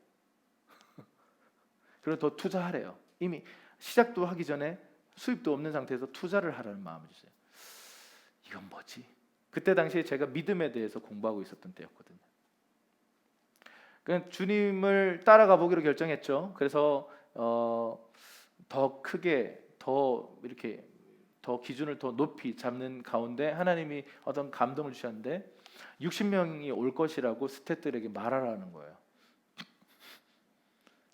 그리고 더 투자하래요. 이미 시작도 하기 전에 수입도 없는 상태에서 투자를 하라는 마음을 주세요. 이건 뭐지? 그때 당시에 제가 믿음에 대해서 공부하고 있었던 때였거든요. 그냥 주님을 따라가 보기로 결정했죠. 그래서 더 크게, 더 이렇게 더 기준을 더 높이 잡는 가운데 하나님이 어떤 감동을 주셨는데 60명이 올 것이라고 스태프들에게 말하라는 거예요.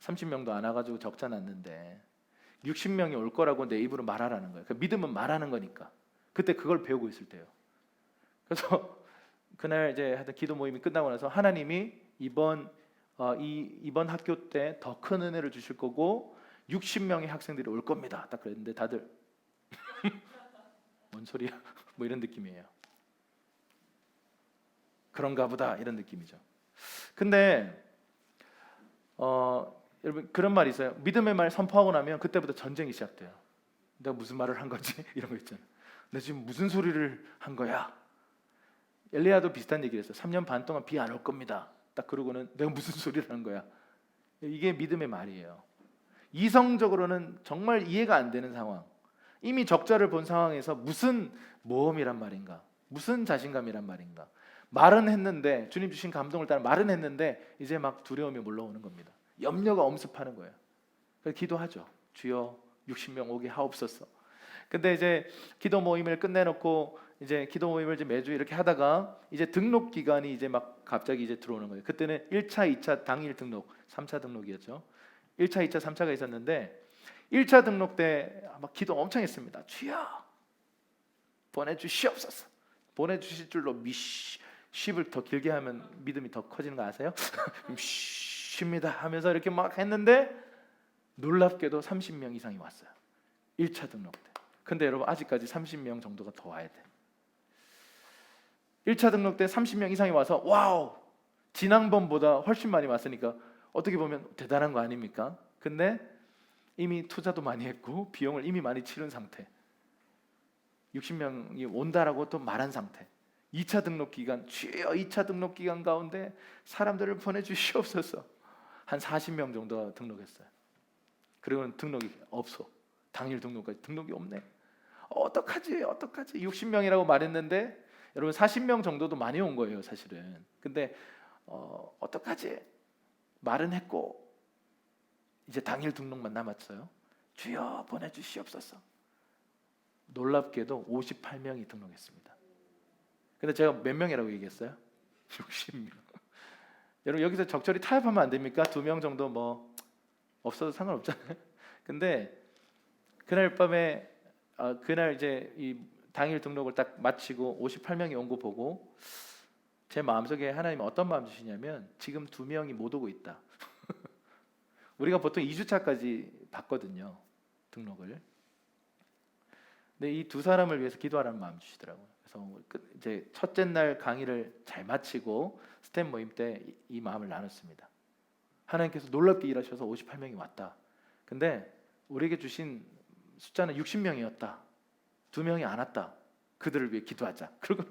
30명도 안 와가지고 적자 났는데 60명이 올 거라고 내 입으로 말하라는 거예요. 그러니까 믿음은 말하는 거니까. 그때 그걸 배우고 있을 때요. 그래서 그날 이제 하여튼 기도 모임이 끝나고 나서 하나님이 이번 학교 때 더 큰 은혜를 주실 거고 60명의 학생들이 올 겁니다. 딱 그랬는데 다들 뭔 소리야? 뭐 이런 느낌이에요. 그런가 보다 이런 느낌이죠. 근데 여러분 그런 말이 있어요. 믿음의 말 선포하고 나면 그때부터 전쟁이 시작돼요. 내가 무슨 말을 한 거지? 이런 거 있잖아요. 내가 지금 무슨 소리를 한 거야? 엘리야도 비슷한 얘기를 했어요. 3년 반 동안 비 안 올 겁니다. 딱 그러고는 내가 무슨 소리를 한 거야? 이게 믿음의 말이에요. 이성적으로는 정말 이해가 안 되는 상황, 이미 적자를 본 상황에서 무슨 모험이란 말인가, 무슨 자신감이란 말인가. 말은 했는데 주님 주신 감동을 따라 말은 했는데 이제 막 두려움이 몰려오는 겁니다. 염려가 엄습하는 거예요. 그래서 기도하죠. 주여 60명 오게 하옵소서. 근데 이제 기도 모임을 끝내놓고 이제 기도 모임을 이제 매주 이렇게 하다가 이제 등록 기간이 이제 막 갑자기 이제 들어오는 거예요. 그때는 1차, 2차 당일 등록, 3차 등록이었죠. 1차, 2차, 3차가 있었는데 1차 등록 때 막 기도 엄청 했습니다. 주여 보내주시옵소서. 보내주실 줄로 쉽을 더 길게 하면 믿음이 더 커지는 거 아세요? 쉽니다 하면서 이렇게 막 했는데 놀랍게도 30명 이상이 왔어요. 1차 등록 때. 근데 여러분 아직까지 30명 정도가 더 와야 돼. 1차 등록 때 30명 이상이 와서 와우, 지난번보다 훨씬 많이 왔으니까 어떻게 보면 대단한 거 아닙니까? 근데 이미 투자도 많이 했고 비용을 이미 많이 치른 상태. 60명이 온다라고 또 말한 상태. 2차 등록 기간, 주여 2차 등록 기간 가운데 사람들을 보내주시옵소서. 한 40명 정도가 등록했어요. 그리고는 등록이 없어. 당일 등록까지 등록이 없네. 어떡하지? 60명이라고 말했는데 여러분 40명 정도도 많이 온 거예요 사실은. 근데 어떡하지? 말은 했고 이제 당일 등록만 남았어요. 주여 보내주시옵소서. 놀랍게도 58명이 등록했습니다. 근데 제가 몇 명이라고 얘기했어요? 60명. 여러분 여기서 적절히 타협하면 안 됩니까? 2명 정도 뭐 없어도 상관없잖아요. 근데 그날 밤에 그날 이제 이 당일 등록을 딱 마치고 58명이 온 거 보고 제 마음속에 하나님이 어떤 마음 주시냐면 지금 2명이 못 오고 있다. 우리가 보통 2주차까지 받거든요 등록을. 근데 이 두 사람을 위해서 기도하라는 마음 주시더라고요. 그래서 이제 첫째 날 강의를 잘 마치고 스텝 모임 때 이 마음을 나눴습니다. 하나님께서 놀랍게 일하셔서 58명이 왔다. 근데 우리에게 주신 숫자는 60명이었다. 2명이 안 왔다. 그들을 위해 기도하자. 그리고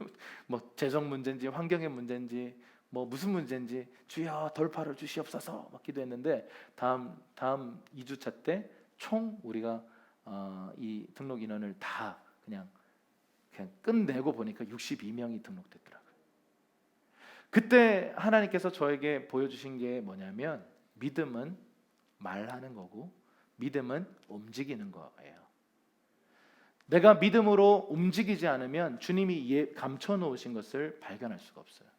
뭐 재정 문제인지 환경의 문제인지 뭐 무슨 문제인지 주여 돌파를 주시옵소서 막 기도했는데 다음 2주차 때 총 우리가 이 등록 인원을 다 그냥 끝내고 보니까 62명이 등록됐더라고요. 그때 하나님께서 저에게 보여주신 게 뭐냐면 믿음은 말하는 거고 믿음은 움직이는 거예요. 내가 믿음으로 움직이지 않으면 주님이 감춰 놓으신 것을 발견할 수가 없어요.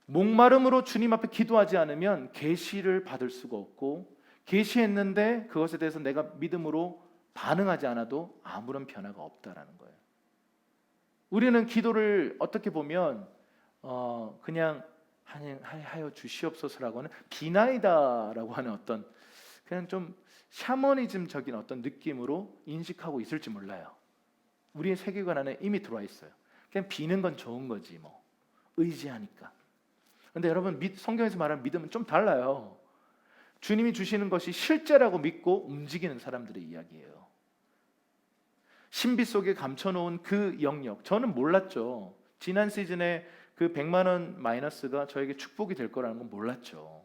목마름으로 주님 앞에 기도하지 않으면 계시를 받을 수가 없고 계시했는데 그것에 대해서 내가 믿음으로 반응하지 않아도 아무런 변화가 없다라는 거예요. 우리는 기도를 어떻게 보면 그냥 하여 주시옵소서라고 하는 비나이다라고 하는 어떤 그냥 좀 샤머니즘적인 어떤 느낌으로 인식하고 있을지 몰라요. 우리의 세계관 안에 이미 들어와 있어요. 그냥 비는 건 좋은 거지 뭐 의지하니까. 근데 여러분 성경에서 말하는 믿음은 좀 달라요. 주님이 주시는 것이 실제라고 믿고 움직이는 사람들의 이야기예요. 신비 속에 감춰놓은 그 영역, 저는 몰랐죠. 지난 시즌에 그 100만 원 마이너스가 저에게 축복이 될 거라는 건 몰랐죠.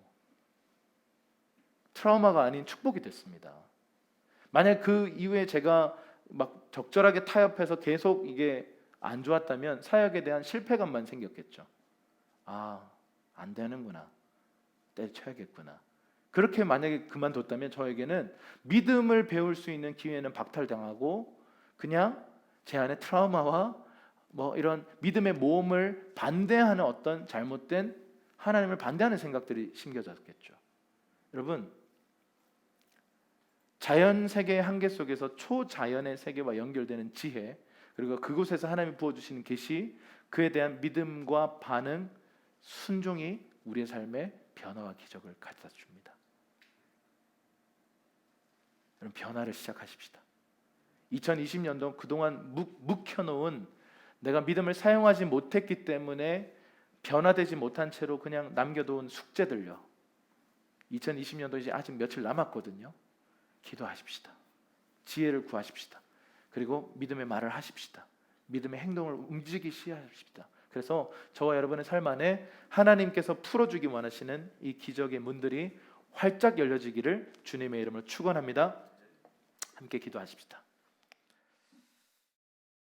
트라우마가 아닌 축복이 됐습니다. 만약 그 이후에 제가 막 적절하게 타협해서 계속 이게 안 좋았다면 사역에 대한 실패감만 생겼겠죠. 안 되는구나. 때려쳐야겠구나. 그렇게 만약에 그만뒀다면 저에게는 믿음을 배울 수 있는 기회는 박탈당하고 그냥 제 안에 트라우마와 뭐 이런 믿음의 모험을 반대하는 어떤 잘못된 하나님을 반대하는 생각들이 심겨졌겠죠. 여러분, 자연 세계의 한계 속에서 초자연의 세계와 연결되는 지혜, 그리고 그곳에서 하나님이 부어주시는 계시, 그에 대한 믿음과 반응, 순종이 우리의 삶에 변화와 기적을 가져다 줍니다. 여러분, 변화를 시작하십시다. 2020년도 그동안 묵혀놓은 내가 믿음을 사용하지 못했기 때문에 변화되지 못한 채로 그냥 남겨둔 숙제들요, 2020년도 이제 아직 며칠 남았거든요. 기도하십시다. 지혜를 구하십시다. 그리고 믿음의 말을 하십시다. 믿음의 행동을 움직이시합시다. 그래서 저와 여러분의 삶 안에 하나님께서 풀어주기 원하시는 이 기적의 문들이 활짝 열려지기를 주님의 이름으로 축원합니다. 함께 기도하십시다.